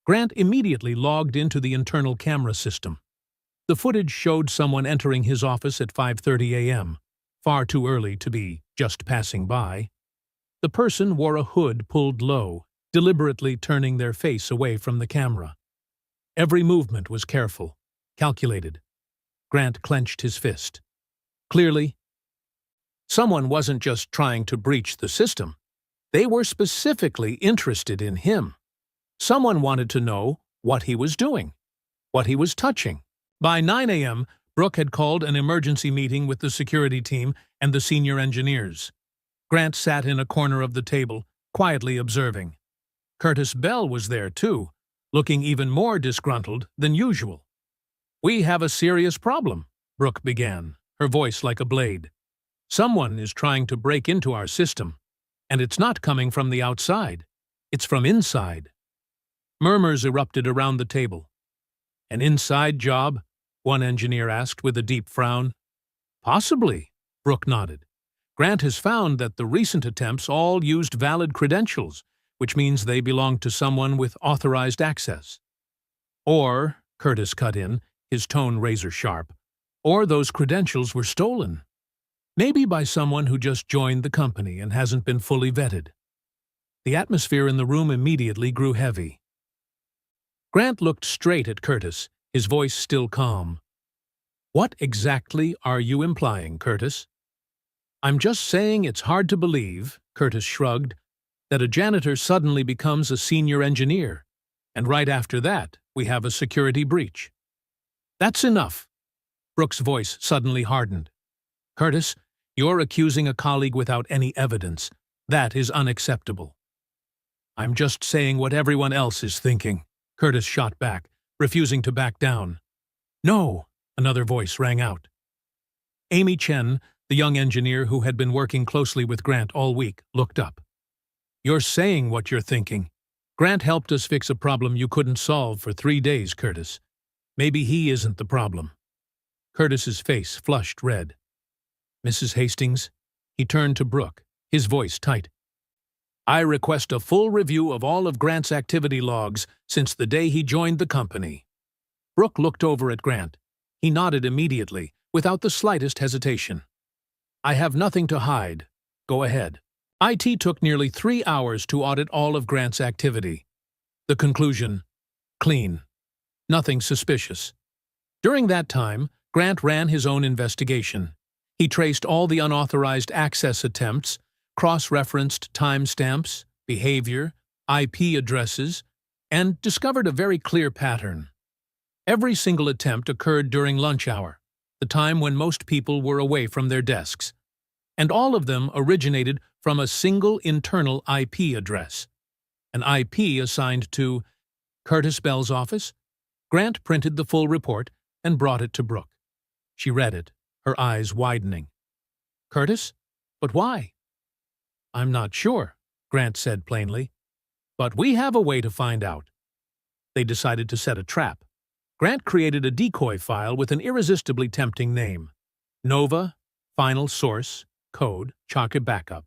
Grant immediately logged into the internal camera system. The footage showed someone entering his office at 5:30 a.m., far too early to be just passing by. The person wore a hood pulled low, deliberately turning their face away from the camera. Every movement was careful, calculated. Grant clenched his fist. Clearly, someone wasn't just trying to breach the system. They were specifically interested in him. Someone wanted to know what he was doing, what he was touching. By 9 a.m., Brooke had called an emergency meeting with the security team and the senior engineers. Grant sat in a corner of the table, quietly observing. Curtis Bell was there, too, looking even more disgruntled than usual. "We have a serious problem," Brooke began, her voice like a blade. "Someone is trying to break into our system. And it's not coming from the outside. It's from inside." Murmurs erupted around the table. "An inside job?" one engineer asked with a deep frown. "Possibly," Brooke nodded. "Grant has found that the recent attempts all used valid credentials, which means they belong to someone with authorized access." "Or," Curtis cut in, his tone razor-sharp, "or those credentials were stolen. Maybe by someone who just joined the company and hasn't been fully vetted." The atmosphere in the room immediately grew heavy. Grant looked straight at Curtis, his voice still calm. "What exactly are you implying, Curtis?" "I'm just saying it's hard to believe," Curtis shrugged, "that a janitor suddenly becomes a senior engineer, and right after that we have a security breach." "That's enough." Brooke's voice suddenly hardened. "Curtis, you're accusing a colleague without any evidence. That is unacceptable." "I'm just saying what everyone else is thinking," Curtis shot back, refusing to back down. "No," another voice rang out. Amy Chen, the young engineer who had been working closely with Grant all week, looked up. "You're saying what you're thinking. Grant helped us fix a problem you couldn't solve for 3 days, Curtis. Maybe he isn't the problem." Curtis's face flushed red. "Mrs. Hastings," he turned to Brooke, his voice tight. "I request a full review of all of Grant's activity logs since the day he joined the company." Brooke looked over at Grant. He nodded immediately, without the slightest hesitation. "I have nothing to hide. Go ahead." IT took nearly 3 hours to audit all of Grant's activity. The conclusion: clean. Nothing suspicious. During that time, Grant ran his own investigation. He traced all the unauthorized access attempts, cross-referenced timestamps, behavior, IP addresses, and discovered a very clear pattern. Every single attempt occurred during lunch hour, the time when most people were away from their desks, and all of them originated from a single internal IP address, an IP assigned to Curtis Bell's office. Grant printed the full report and brought it to Brooke. She read it, her eyes widening. "Curtis? But why?" "I'm not sure," Grant said plainly. "But we have a way to find out." They decided to set a trap. Grant created a decoy file with an irresistibly tempting name: Nova, Final Source, Code, Chaka Backup.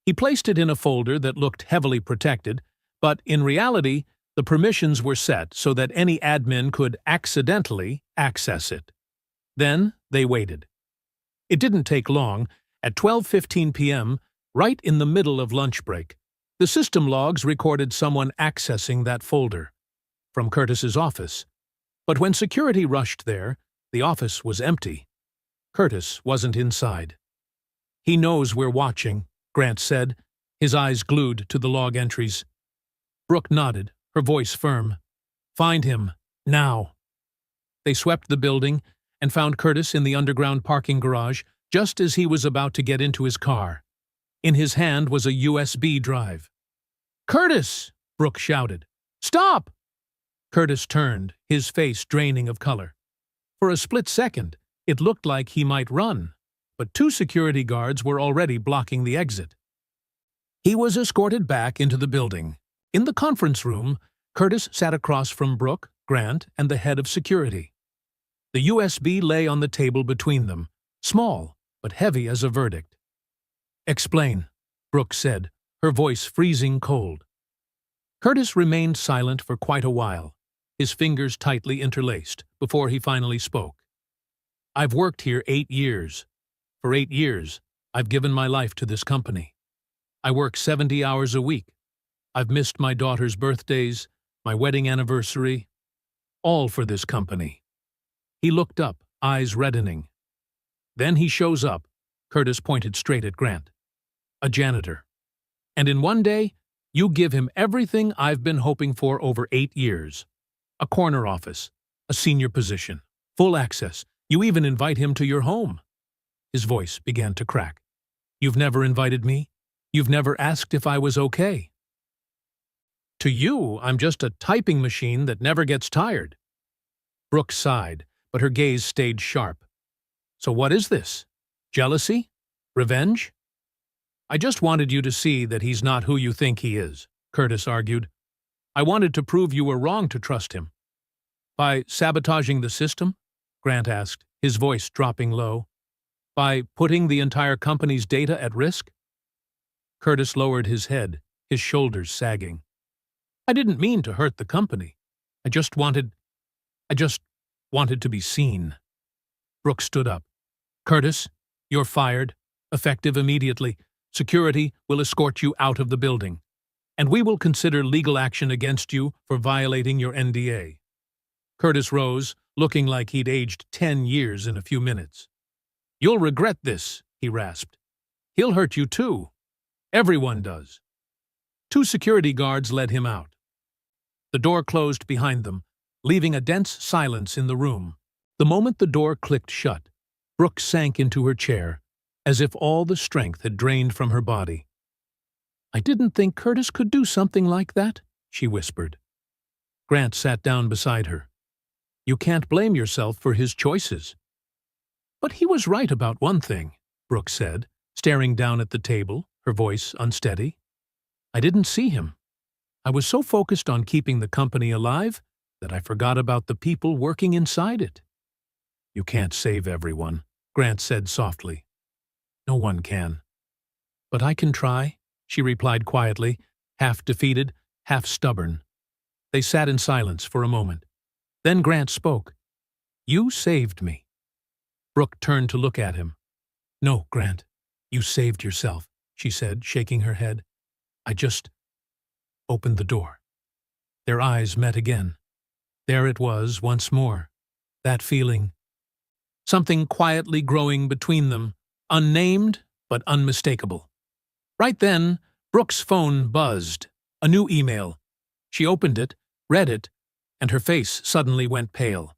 He placed it in a folder that looked heavily protected, but in reality, the permissions were set so that any admin could accidentally access it. Then they waited. It didn't take long. At 12:15 p.m., right in the middle of lunch break, The system logs recorded someone accessing that folder from Curtis's office. But when security rushed there, the office was empty. Curtis wasn't inside. "He knows we're watching," Grant said, his eyes glued to the log entries. Brooke nodded, her voice firm. "Find him, now." They swept the building and found Curtis in the underground parking garage just as he was about to get into his car. In his hand was a USB drive. "Curtis!" Brooke shouted. "Stop!" Curtis turned, his face draining of color. For a split second, it looked like he might run, but two security guards were already blocking the exit. He was escorted back into the building. In the conference room, Curtis sat across from Brooke, Grant, and the head of security. The USB lay on the table between them, small but heavy as a verdict. "Explain," Brooke said, her voice freezing cold. Curtis remained silent for quite a while, his fingers tightly interlaced, before he finally spoke. "I've worked here 8 years. For 8 years, I've given my life to this company. I work 70 hours a week. I've missed my daughter's birthdays, my wedding anniversary, all for this company." He looked up, eyes reddening. "Then he shows up," Curtis pointed straight at Grant. "A janitor. And in one day, you give him everything I've been hoping for over 8 years. A corner office, a senior position, full access. You even invite him to your home." His voice began to crack. "You've never invited me? You've never asked if I was okay? To you, I'm just a typing machine that never gets tired." Brooke sighed, but her gaze stayed sharp. "So what is this? Jealousy? Revenge?" "I just wanted you to see that he's not who you think he is," Curtis argued. "I wanted to prove you were wrong to trust him." "By sabotaging the system?" Grant asked, his voice dropping low. "By putting the entire company's data at risk?" Curtis lowered his head, his shoulders sagging. "I didn't mean to hurt the company. I just wanted to be seen." Brooke stood up. "Curtis, you're fired, effective immediately. Security will escort you out of the building, and we will consider legal action against you for violating your NDA." Curtis rose, looking like he'd aged 10 years in a few minutes. "You'll regret this," he rasped. "He'll hurt you too. Everyone does." 2 security guards led him out. The door closed behind them, leaving a dense silence in the room. The moment the door clicked shut, Brooke sank into her chair, as if all the strength had drained from her body. "I didn't think Curtis could do something like that," she whispered. Grant sat down beside her. "You can't blame yourself for his choices." "But he was right about one thing," Brooke said, staring down at the table, her voice unsteady. "I didn't see him. I was so focused on keeping the company alive that I forgot about the people working inside it." "You can't save everyone," Grant said softly. "No one can." "But I can try," she replied quietly, half defeated, half stubborn. They sat in silence for a moment. Then Grant spoke. "You saved me." Brooke turned to look at him. "No, Grant, you saved yourself," she said, shaking her head. "I just opened the door." Their eyes met again. There it was once more, that feeling. Something quietly growing between them, unnamed but unmistakable. Right then, Brooke's phone buzzed. A new email. She opened it, read it, and her face suddenly went pale.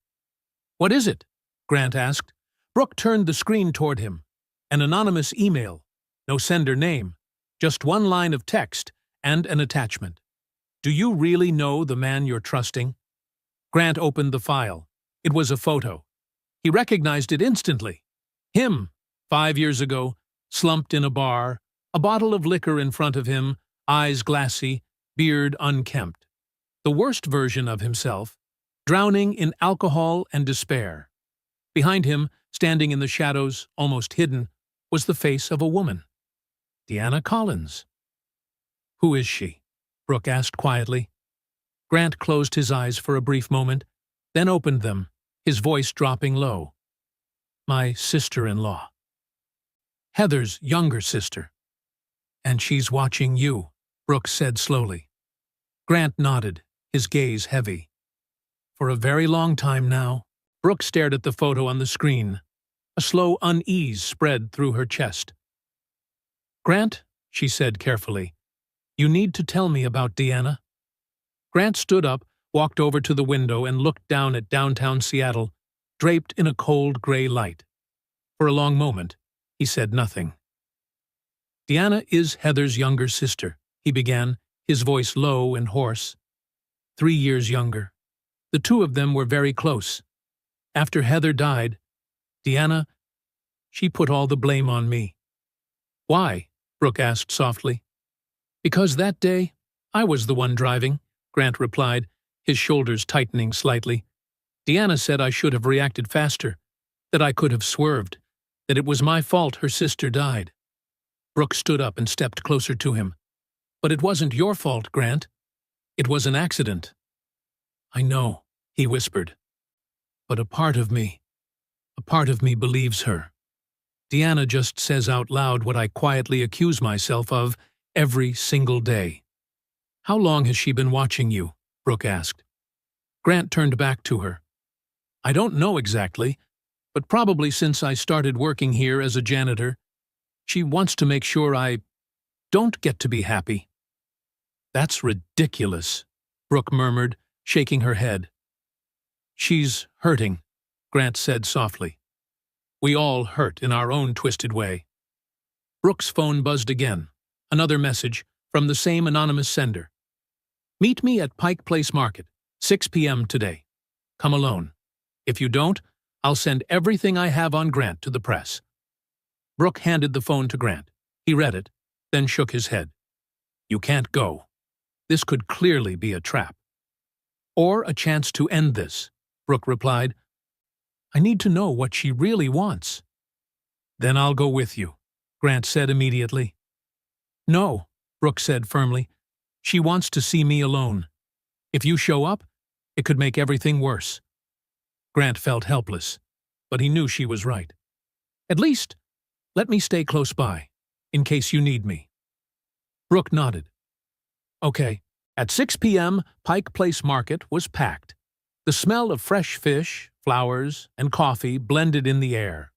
"What is it?" Grant asked. Brooke turned the screen toward him. An anonymous email. No sender name. Just one line of text and an attachment. "Do you really know the man you're trusting?" Grant opened the file. It was a photo. He recognized it instantly. Him, 5 years ago, slumped in a bar, a bottle of liquor in front of him, eyes glassy, beard unkempt. The worst version of himself, drowning in alcohol and despair. Behind him, standing in the shadows, almost hidden, was the face of a woman. Deanna Collins. "Who is she?" Brooke asked quietly. Grant closed his eyes for a brief moment, then opened them, his voice dropping low. "My sister-in-law. Heather's younger sister. And she's watching you." Brooke said slowly. Grant nodded, his gaze heavy. For a very long time now, Brooke stared at the photo on the screen. A slow unease spread through her chest. Grant, she said carefully, you need to tell me about Deanna. Grant stood up, walked over to the window, and looked down at downtown Seattle, draped in a cold gray light. For a long moment, he said nothing. Deanna is Heather's younger sister, he began, his voice low and hoarse. 3 years younger. The two of them were very close. After Heather died, Deanna, she put all the blame on me. Why? Brooke asked softly. Because that day, I was the one driving, Grant replied, his shoulders tightening slightly. Deanna said I should have reacted faster, that I could have swerved, that it was my fault her sister died. Brooke stood up and stepped closer to him. But it wasn't your fault, Grant. It was an accident. I know, he whispered. But a part of me believes her. Deanna just says out loud what I quietly accuse myself of every single day. How long has she been watching you? Brooke asked. Grant turned back to her. I don't know exactly, but probably since I started working here as a janitor. She wants to make sure I don't get to be happy. That's ridiculous, Brooke murmured, shaking her head. She's hurting, Grant said softly. We all hurt in our own twisted way. Brooke's phone buzzed again. Another message from the same anonymous sender. Meet me at Pike Place Market, 6 p.m. today. Come alone. If you don't, I'll send everything I have on Grant to the press. Brooke handed the phone to Grant. He read it, then shook his head. You can't go. This could clearly be a trap. Or a chance to end this, Brooke replied. I need to know what she really wants. Then I'll go with you, Grant said immediately. No, Brooke said firmly. She wants to see me alone. If you show up, it could make everything worse. Grant felt helpless, but he knew she was right. At least, let me stay close by, in case you need me. Brooke nodded. Okay. At 6 p.m., Pike Place Market was packed. The smell of fresh fish, flowers, and coffee blended in the air.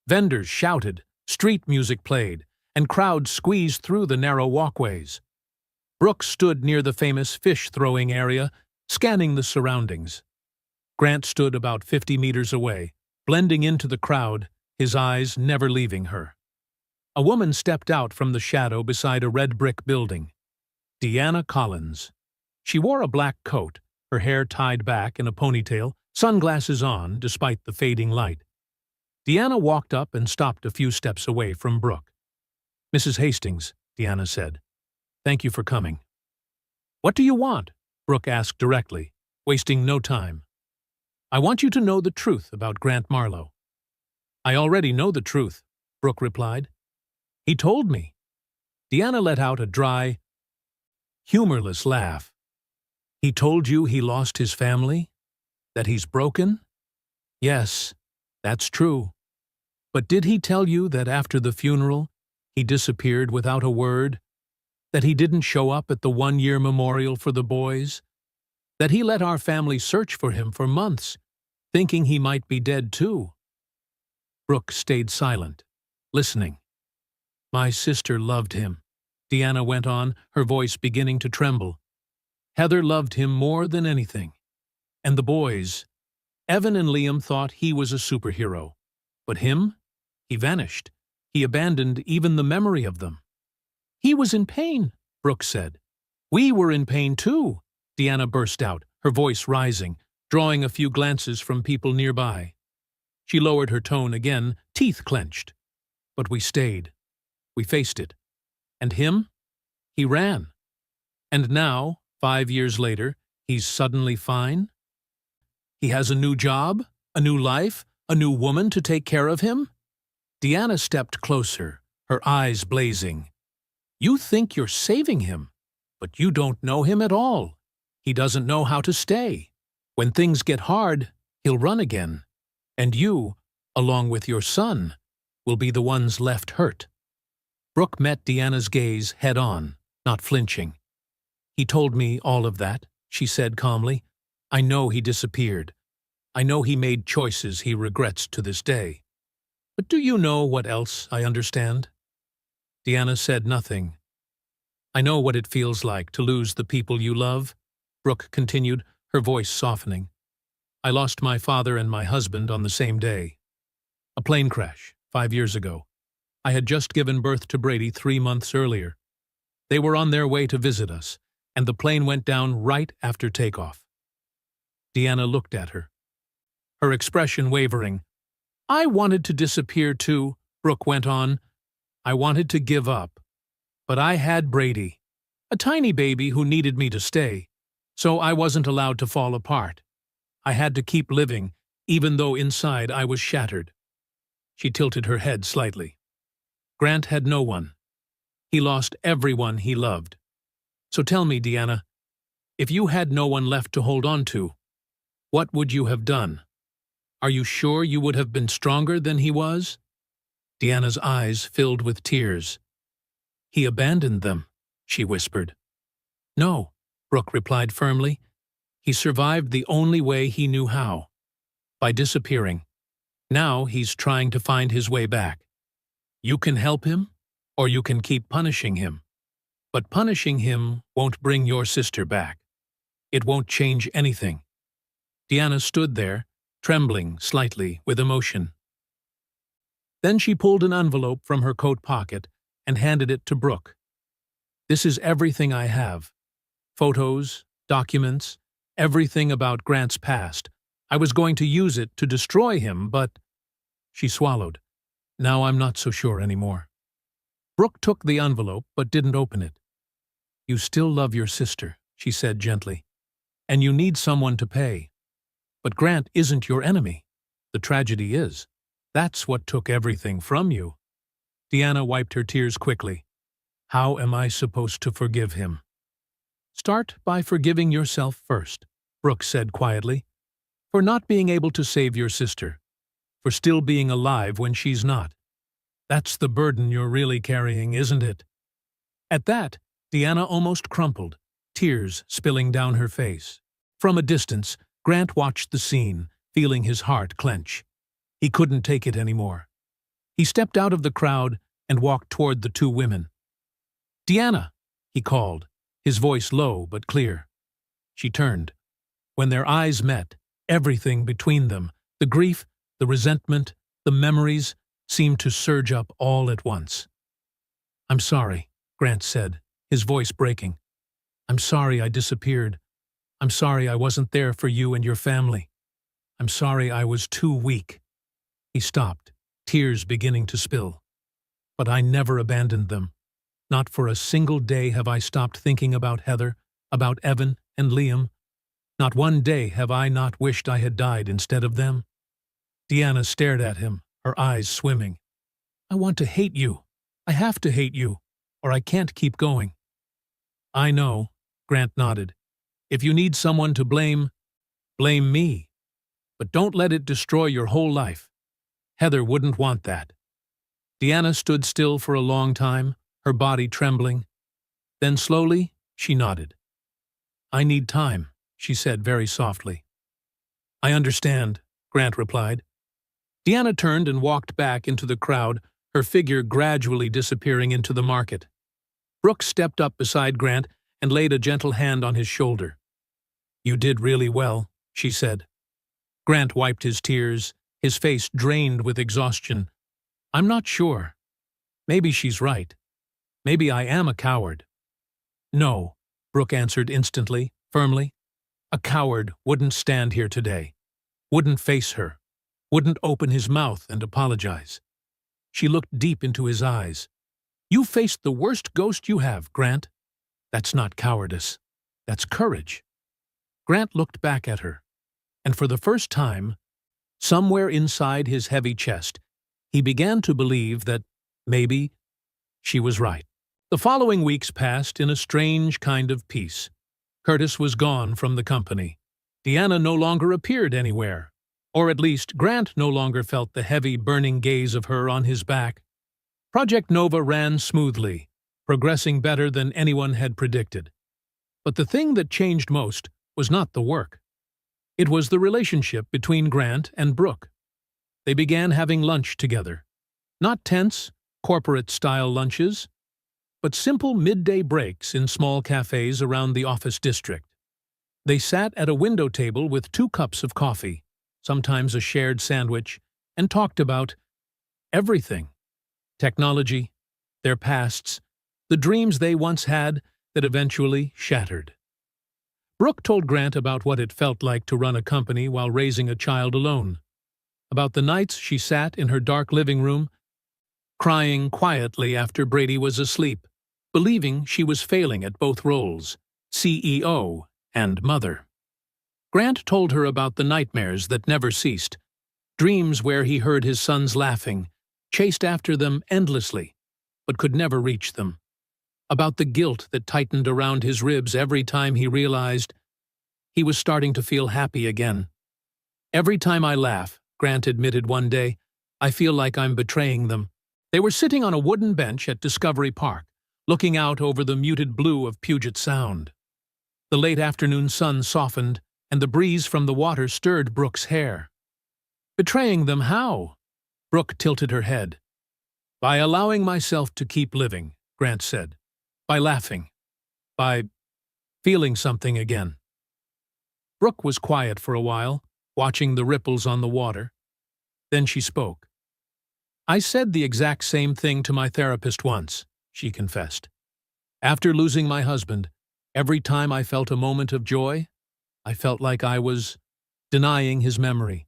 Vendors shouted, street music played, and crowds squeezed through the narrow walkways. Brooke stood near the famous fish-throwing area, scanning the surroundings. Grant stood about 50 meters away, blending into the crowd, his eyes never leaving her. A woman stepped out from the shadow beside a red brick building. Deanna Collins. She wore a black coat, her hair tied back in a ponytail, sunglasses on despite the fading light. Deanna walked up and stopped a few steps away from Brooke. Mrs. Hastings, Deanna said. Thank you for coming. What do you want? Brooke asked directly, wasting no time. I want you to know the truth about Grant Marlowe. I already know the truth, Brooke replied. He told me. Deanna let out a dry, humorless laugh. He told you he lost his family? That he's broken? Yes, that's true. But did he tell you that after the funeral, he disappeared without a word? That he didn't show up at the one-year memorial for the boys? That he let our family search for him for months, thinking he might be dead too? Brooke stayed silent, listening. My sister loved him, Deanna went on, her voice beginning to tremble. Heather loved him more than anything. And the boys, Evan and Liam, thought he was a superhero. But him? He vanished. He abandoned even the memory of them. He was in pain, Brooke said. We were in pain too, Deanna burst out, her voice rising, drawing a few glances from people nearby. She lowered her tone again, teeth clenched. But we stayed. We faced it. And him? He ran. And now, 5 years later, he's suddenly fine? He has a new job, a new life, a new woman to take care of him? Deanna stepped closer, her eyes blazing. You think you're saving him, but you don't know him at all. He doesn't know how to stay. When things get hard, he'll run again. And you, along with your son, will be the ones left hurt. Brooke met Deanna's gaze head-on. not flinching. "He told me all of that," she said calmly. "I know he disappeared. I know he made choices he regrets to this day. But do you know what else I understand?" Deanna said nothing. "I know what it feels like to lose the people you love," Brooke continued, her voice softening. "I lost my father and my husband on the same day. A plane crash, 5 years ago. I had just given birth to Brady 3 months earlier. They were on their way to visit us, and the plane went down right after takeoff." Deanna looked at her, her expression wavering. "I wanted to disappear too," Brooke went on. "I wanted to give up. But I had Brady, a tiny baby who needed me to stay, so I wasn't allowed to fall apart. I had to keep living, even though inside I was shattered." She tilted her head slightly. "Grant had no one. He lost everyone he loved. So tell me, Deanna, if you had no one left to hold on to, what would you have done? Are you sure you would have been stronger than he was?" Deanna's eyes filled with tears. "He abandoned them," she whispered. "No," Brooke replied firmly. "He survived the only way he knew how, by disappearing. Now he's trying to find his way back. You can help him, or you can keep punishing him. But punishing him won't bring your sister back. It won't change anything." Deanna stood there, trembling slightly with emotion. Then she pulled an envelope from her coat pocket and handed it to Brooke. "This is everything I have. Photos, documents, everything about Grant's past. I was going to use it to destroy him, but—" She swallowed. "Now I'm not so sure anymore." Brooke took the envelope but didn't open it. "You still love your sister," she said gently, "and you need someone to pay. But Grant isn't your enemy. The tragedy is. That's what took everything from you." Deanna wiped her tears quickly. "How am I supposed to forgive him?" "Start by forgiving yourself first," Brooke said quietly, "for not being able to save your sister, for still being alive when she's not. That's the burden you're really carrying, isn't it?" At that, Deanna almost crumpled, tears spilling down her face. From a distance, Grant watched the scene, feeling his heart clench. He couldn't take it anymore. He stepped out of the crowd and walked toward the two women. "Deanna," he called, his voice low but clear. She turned. When their eyes met, everything between them, the grief, the resentment, the memories, seemed to surge up all at once. "I'm sorry," Grant said, his voice breaking. "I'm sorry I disappeared. I'm sorry I wasn't there for you and your family. I'm sorry I was too weak." He stopped, tears beginning to spill. "But I never abandoned them. Not for a single day have I stopped thinking about Heather, about Evan and Liam. Not one day have I not wished I had died instead of them." Deanna stared at him, her eyes swimming. "I want to hate you. I have to hate you, or I can't keep going." "I know," Grant nodded. "If you need someone to blame, blame me. But don't let it destroy your whole life. Heather wouldn't want that." Deanna stood still for a long time, her body trembling. Then slowly, she nodded. "I need time," she said very softly. "I understand," Grant replied. Deanna turned and walked back into the crowd, her figure gradually disappearing into the market. Brooke stepped up beside Grant and laid a gentle hand on his shoulder. "You did really well," she said. Grant wiped his tears, his face drained with exhaustion. "I'm not sure. Maybe she's right. Maybe I am a coward." "No," Brooke answered instantly, firmly. "A coward wouldn't stand here today, wouldn't face her, wouldn't open his mouth and apologize." She looked deep into his eyes. "You faced the worst ghost you have, Grant. That's not cowardice. That's courage." Grant looked back at her, and for the first time, somewhere inside his heavy chest, he began to believe that maybe she was right. The following weeks passed in a strange kind of peace. Curtis was gone from the company. Deanna no longer appeared anywhere, or at least Grant no longer felt the heavy, burning gaze of her on his back. Project Nova ran smoothly, progressing better than anyone had predicted. But the thing that changed most was not the work. It was the relationship between Grant and Brooke. They began having lunch together. Not tense, corporate-style lunches, but simple midday breaks in small cafes around the office district. They sat at a window table with 2 cups of coffee, sometimes a shared sandwich, and talked about everything: technology, their pasts, the dreams they once had that eventually shattered. Brooke told Grant about what it felt like to run a company while raising a child alone, about the nights she sat in her dark living room, crying quietly after Brady was asleep, believing she was failing at both roles, CEO and mother. Grant told her about the nightmares that never ceased, dreams where he heard his sons laughing, chased after them endlessly, but could never reach them, about the guilt that tightened around his ribs every time he realized he was starting to feel happy again. "Every time I laugh," Grant admitted one day, "I feel like I'm betraying them." They were sitting on a wooden bench at Discovery Park, looking out over the muted blue of Puget Sound. The late afternoon sun softened, and the breeze from the water stirred Brooke's hair. "Betraying them how?" Brooke tilted her head. "By allowing myself to keep living," Grant said. "By laughing. By feeling something again." Brooke was quiet for a while, watching the ripples on the water. Then she spoke. "I said the exact same thing to my therapist once," she confessed. "After losing my husband, every time I felt a moment of joy, I felt like I was denying his memory.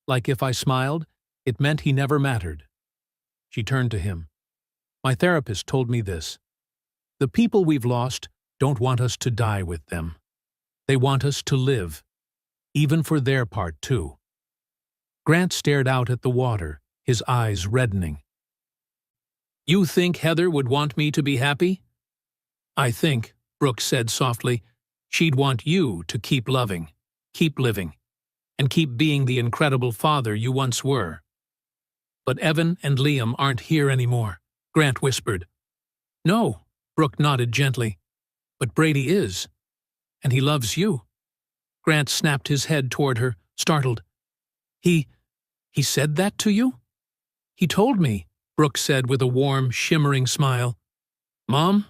Like if I smiled, it meant he never mattered." She turned to him. "My therapist told me this. The people we've lost don't want us to die with them. They want us to live, even for their part too." Grant stared out at the water, his eyes reddening. "You think Heather would want me to be happy?" "I think," Brooke said softly, "she'd want you to keep loving, keep living, and keep being the incredible father you once were." "But Evan and Liam aren't here anymore," Grant whispered. "No," Brooke nodded gently, "but Brady is, and he loves you." Grant snapped his head toward her, startled. He said that to you?" "He told me," Brooke said with a warm, shimmering smile. "Mom,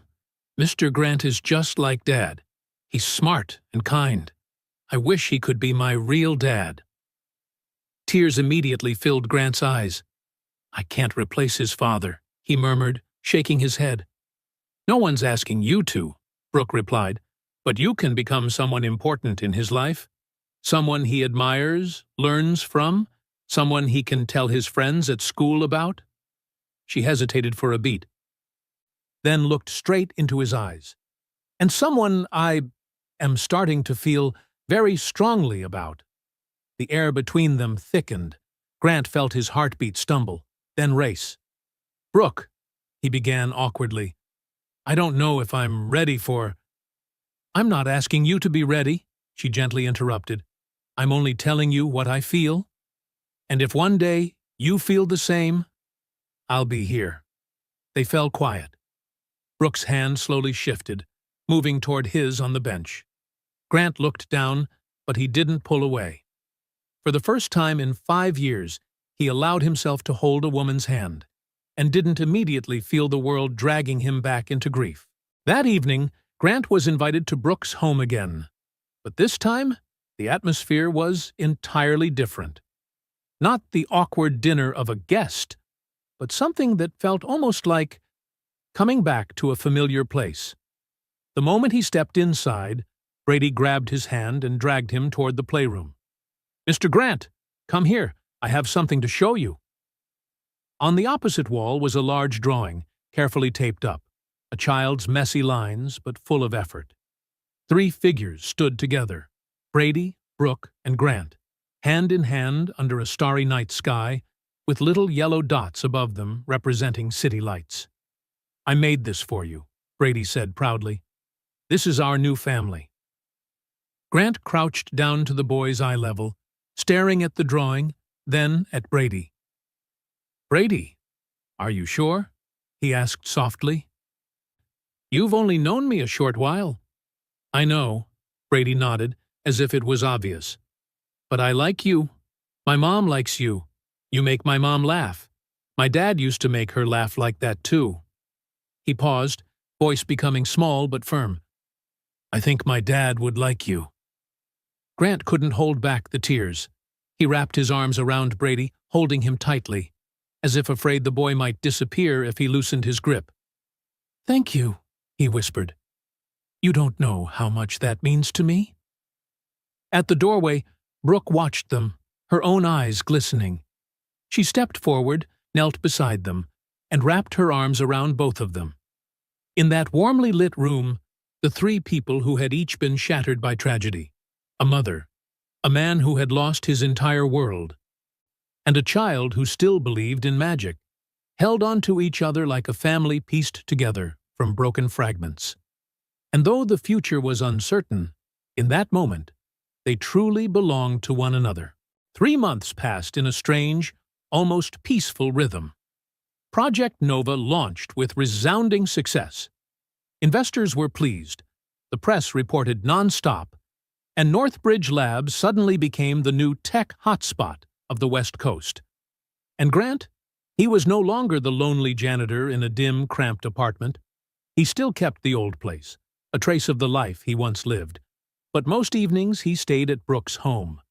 Mr. Grant is just like Dad. He's smart and kind. I wish he could be my real dad." Tears immediately filled Grant's eyes. "I can't replace his father," he murmured, shaking his head. "No one's asking you to," Brooke replied, "but you can become someone important in his life. Someone he admires, learns from, someone he can tell his friends at school about." She hesitated for a beat, then looked straight into his eyes. "And someone I am starting to feel very strongly about." The air between them thickened. Grant felt his heartbeat stumble, then race. "Brooke," he began awkwardly, "I don't know if I'm ready for—" "I'm not asking you to be ready," she gently interrupted. "I'm only telling you what I feel. And if one day you feel the same, I'll be here." They fell quiet. Brooke's hand slowly shifted, moving toward his on the bench. Grant looked down, but he didn't pull away. For the first time in 5 years, he allowed himself to hold a woman's hand, and didn't immediately feel the world dragging him back into grief. That evening, Grant was invited to Brooke's home again. But this time, the atmosphere was entirely different. Not the awkward dinner of a guest, but something that felt almost like coming back to a familiar place. The moment he stepped inside, Brady grabbed his hand and dragged him toward the playroom. "Mr. Grant, come here. I have something to show you." On the opposite wall was a large drawing, carefully taped up, a child's messy lines but full of effort. 3 figures stood together, Brady, Brooke, and Grant, hand in hand under a starry night sky, with little yellow dots above them representing city lights. "I made this for you," Brady said proudly. "This is our new family." Grant crouched down to the boy's eye level, staring at the drawing, then at Brady. "Brady, are you sure?" he asked softly. You've only known me a short while. I know, Brady nodded, as if it was obvious. But I like you. My mom likes you. You make my mom laugh. My dad used to make her laugh like that too. He paused, voice becoming small but firm. I think my dad would like you. Grant couldn't hold back the tears. He wrapped his arms around Brady, holding him tightly, as if afraid the boy might disappear if he loosened his grip. Thank you, he whispered. You don't know how much that means to me. At the doorway, Brooke watched them, her own eyes glistening. She stepped forward, knelt beside them, and wrapped her arms around both of them. In that warmly lit room, the three people who had each been shattered by tragedy, a mother, a man who had lost his entire world, and a child who still believed in magic, held on to each other like a family pieced together from broken fragments. And though the future was uncertain, in that moment, they truly belonged to one another. 3 months passed in a strange, almost peaceful rhythm. Project Nova launched with resounding success. Investors were pleased, the press reported non-stop, and Northbridge Labs suddenly became the new tech hotspot of the West Coast. And Grant? He was no longer the lonely janitor in a dim, cramped apartment. He still kept the old place, a trace of the life he once lived. But most evenings he stayed at Brooke's home,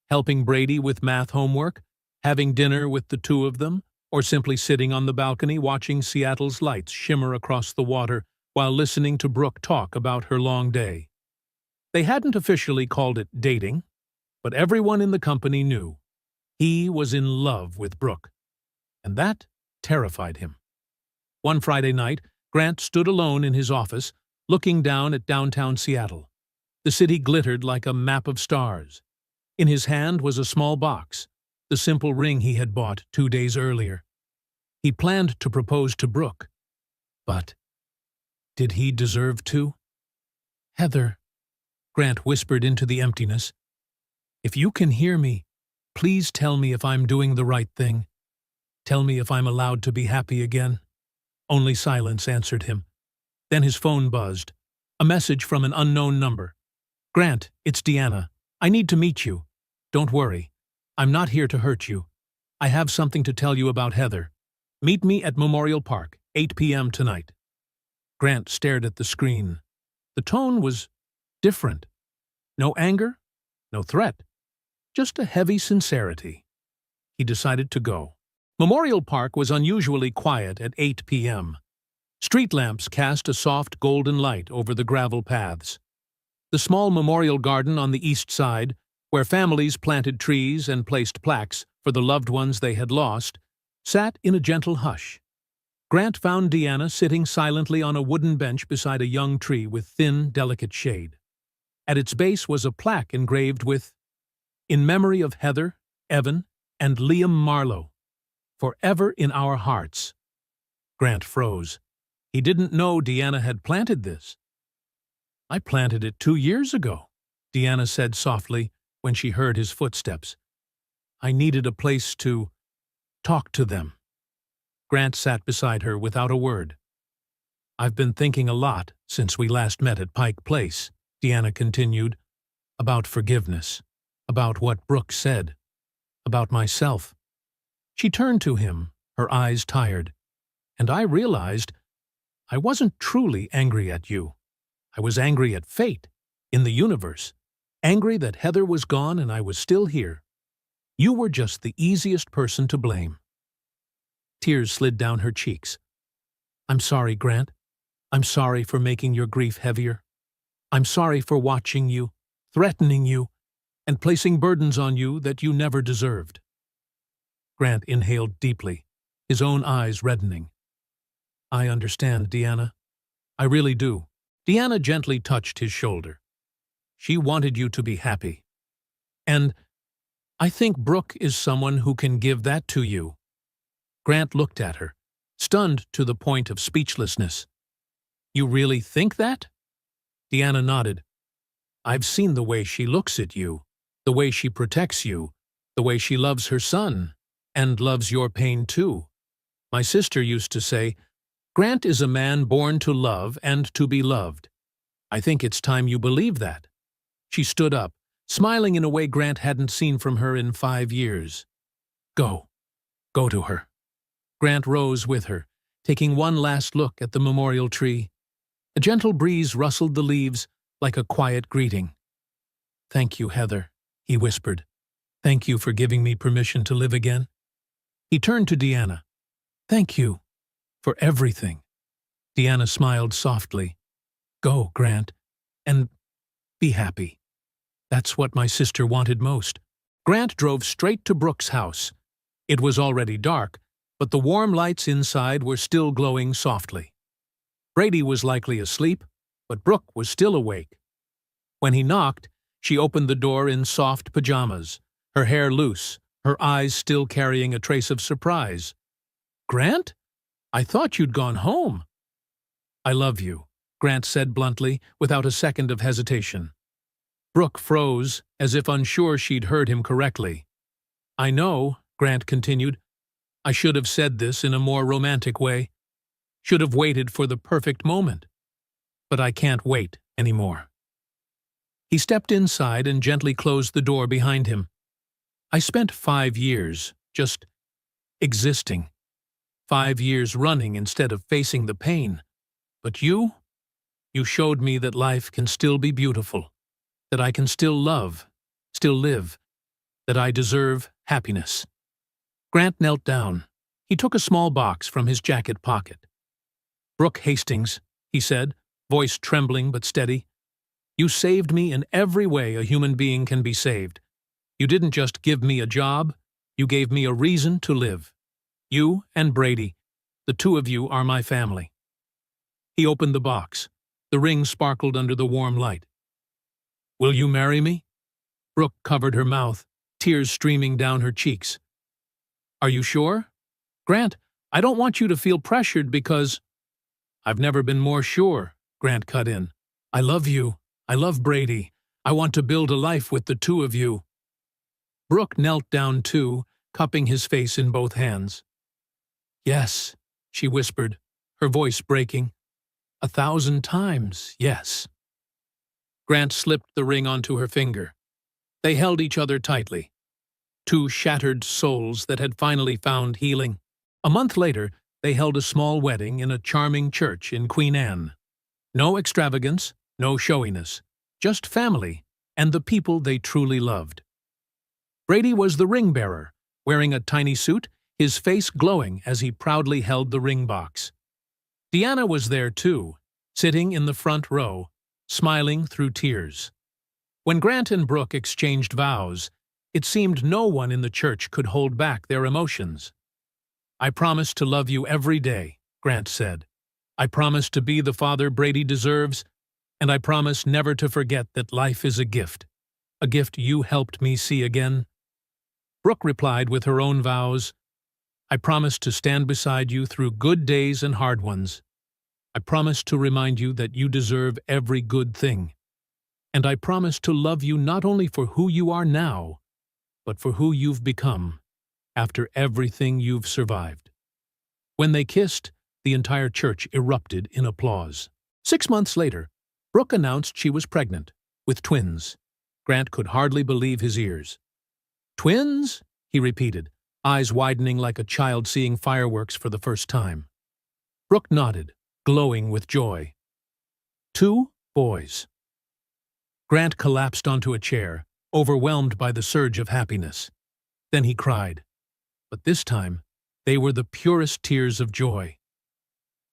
helping Brady with math homework, having dinner with the two of them, or simply sitting on the balcony watching Seattle's lights shimmer across the water while listening to Brooke talk about her long day. They hadn't officially called it dating, but everyone in the company knew. He was in love with Brooke, and that terrified him. One Friday night, Grant stood alone in his office, looking down at downtown Seattle. The city glittered like a map of stars. In his hand was a small box, the simple ring he had bought 2 days earlier. He planned to propose to Brooke. But did he deserve to? Heather, Grant whispered into the emptiness, if you can hear me, please tell me if I'm doing the right thing. Tell me if I'm allowed to be happy again. Only silence answered him. Then his phone buzzed. A message from an unknown number. Grant, it's Deanna. I need to meet you. Don't worry. I'm not here to hurt you. I have something to tell you about Heather. Meet me at Memorial Park, 8 p.m. tonight. Grant stared at the screen. The tone was different. No anger, no threat, just a heavy sincerity. He decided to go. Memorial Park was unusually quiet at 8 p.m. Street lamps cast a soft golden light over the gravel paths. The small memorial garden on the east side, where families planted trees and placed plaques for the loved ones they had lost, sat in a gentle hush. Grant found Deanna sitting silently on a wooden bench beside a young tree with thin, delicate shade. At its base was a plaque engraved with, "In memory of Heather, Evan, and Liam Marlowe. Forever in our hearts." Grant froze. He didn't know Deanna had planted this. I planted it 2 years ago, Deanna said softly when she heard his footsteps. I needed a place to talk to them. Grant sat beside her without a word. I've been thinking a lot since we last met at Pike Place, Deanna continued, about forgiveness, about what Brooke said, about myself. She turned to him, her eyes tired, and I realized I wasn't truly angry at you. I was angry at fate, in the universe, angry that Heather was gone and I was still here. You were just the easiest person to blame. Tears slid down her cheeks. I'm sorry, Grant. I'm sorry for making your grief heavier. I'm sorry for watching you, threatening you, and placing burdens on you that you never deserved. Grant inhaled deeply, his own eyes reddening. I understand, Deanna. I really do. Deanna gently touched his shoulder. She wanted you to be happy. And I think Brooke is someone who can give that to you. Grant looked at her, stunned to the point of speechlessness. You really think that? Deanna nodded. I've seen the way she looks at you, the way she protects you, the way she loves her son, and loves your pain too. My sister used to say, Grant is a man born to love and to be loved. I think it's time you believe that. She stood up, smiling in a way Grant hadn't seen from her in 5 years. Go. Go to her. Grant rose with her, taking one last look at the memorial tree. A gentle breeze rustled the leaves like a quiet greeting. Thank you, Heather, he whispered. Thank you for giving me permission to live again. He turned to Deanna. Thank you for everything. Deanna smiled softly. Go, Grant, and be happy. That's what my sister wanted most. Grant drove straight to Brooke's house. It was already dark, but the warm lights inside were still glowing softly. Brady was likely asleep, but Brooke was still awake. When he knocked, she opened the door in soft pajamas, her hair loose, her eyes still carrying a trace of surprise. Grant? I thought you'd gone home. I love you, Grant said bluntly, without a second of hesitation. Brooke froze, as if unsure she'd heard him correctly. I know, Grant continued. I should have said this in a more romantic way. Should have waited for the perfect moment. But I can't wait anymore. He stepped inside and gently closed the door behind him. I spent 5 years just existing. 5 years running instead of facing the pain. But you showed me that life can still be beautiful, that I can still love, still live, that I deserve happiness. Grant knelt down. He took a small box from his jacket pocket. Brooke Hastings, he said, voice trembling but steady. You saved me in every way a human being can be saved. You didn't just give me a job, you gave me a reason to live. You and Brady, the two of you are my family. He opened the box. The ring sparkled under the warm light. Will you marry me? Brooke covered her mouth, tears streaming down her cheeks. Are you sure? Grant, I don't want you to feel pressured because… I've never been more sure, Grant cut in. I love you. I love Brady. I want to build a life with the two of you. Brooke knelt down too, cupping his face in both hands. Yes, she whispered, her voice breaking. 1,000 times, yes. Grant slipped the ring onto her finger. They held each other tightly. Two shattered souls that had finally found healing. A month later, they held a small wedding in a charming church in Queen Anne. No extravagance, no showiness, just family and the people they truly loved. Brady was the ring bearer, wearing a tiny suit, his face glowing as he proudly held the ring box. Deanna was there too, sitting in the front row, smiling through tears. When Grant and Brooke exchanged vows, it seemed no one in the church could hold back their emotions. I promise to love you every day, Grant said. I promise to be the father Brady deserves, and I promise never to forget that life is a gift you helped me see again. Brooke replied with her own vows. I promise to stand beside you through good days and hard ones. I promise to remind you that you deserve every good thing. And I promise to love you not only for who you are now, but for who you've become after everything you've survived. When they kissed, the entire church erupted in applause. 6 months later, Brooke announced she was pregnant, with twins. Grant could hardly believe his ears. Twins? He repeated, eyes widening like a child seeing fireworks for the first time. Brooke nodded, glowing with joy. 2 boys. Grant collapsed onto a chair, overwhelmed by the surge of happiness. Then he cried. But this time, they were the purest tears of joy.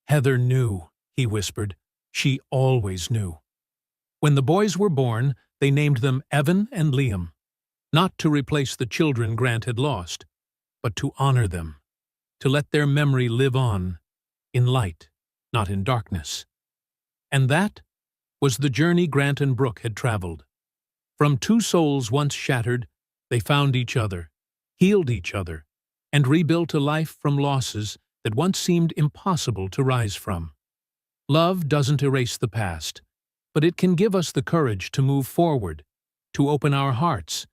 Heather knew, he whispered. She always knew. When the boys were born, they named them Evan and Liam, not to replace the children Grant had lost, but to honor them, to let their memory live on, in light, not in darkness. And that was the journey Grant and Brooke had traveled. From 2 souls once shattered, they found each other, healed each other, and rebuilt a life from losses that once seemed impossible to rise from. Love doesn't erase the past, but it can give us the courage to move forward, to open our hearts,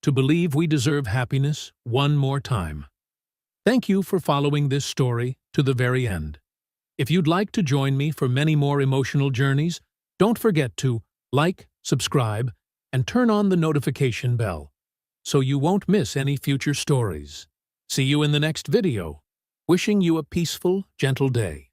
to believe we deserve happiness one more time. Thank you for following this story to the very end. If you'd like to join me for many more emotional journeys, don't forget to like, subscribe, and turn on the notification bell so you won't miss any future stories. See you in the next video. Wishing you a peaceful, gentle day.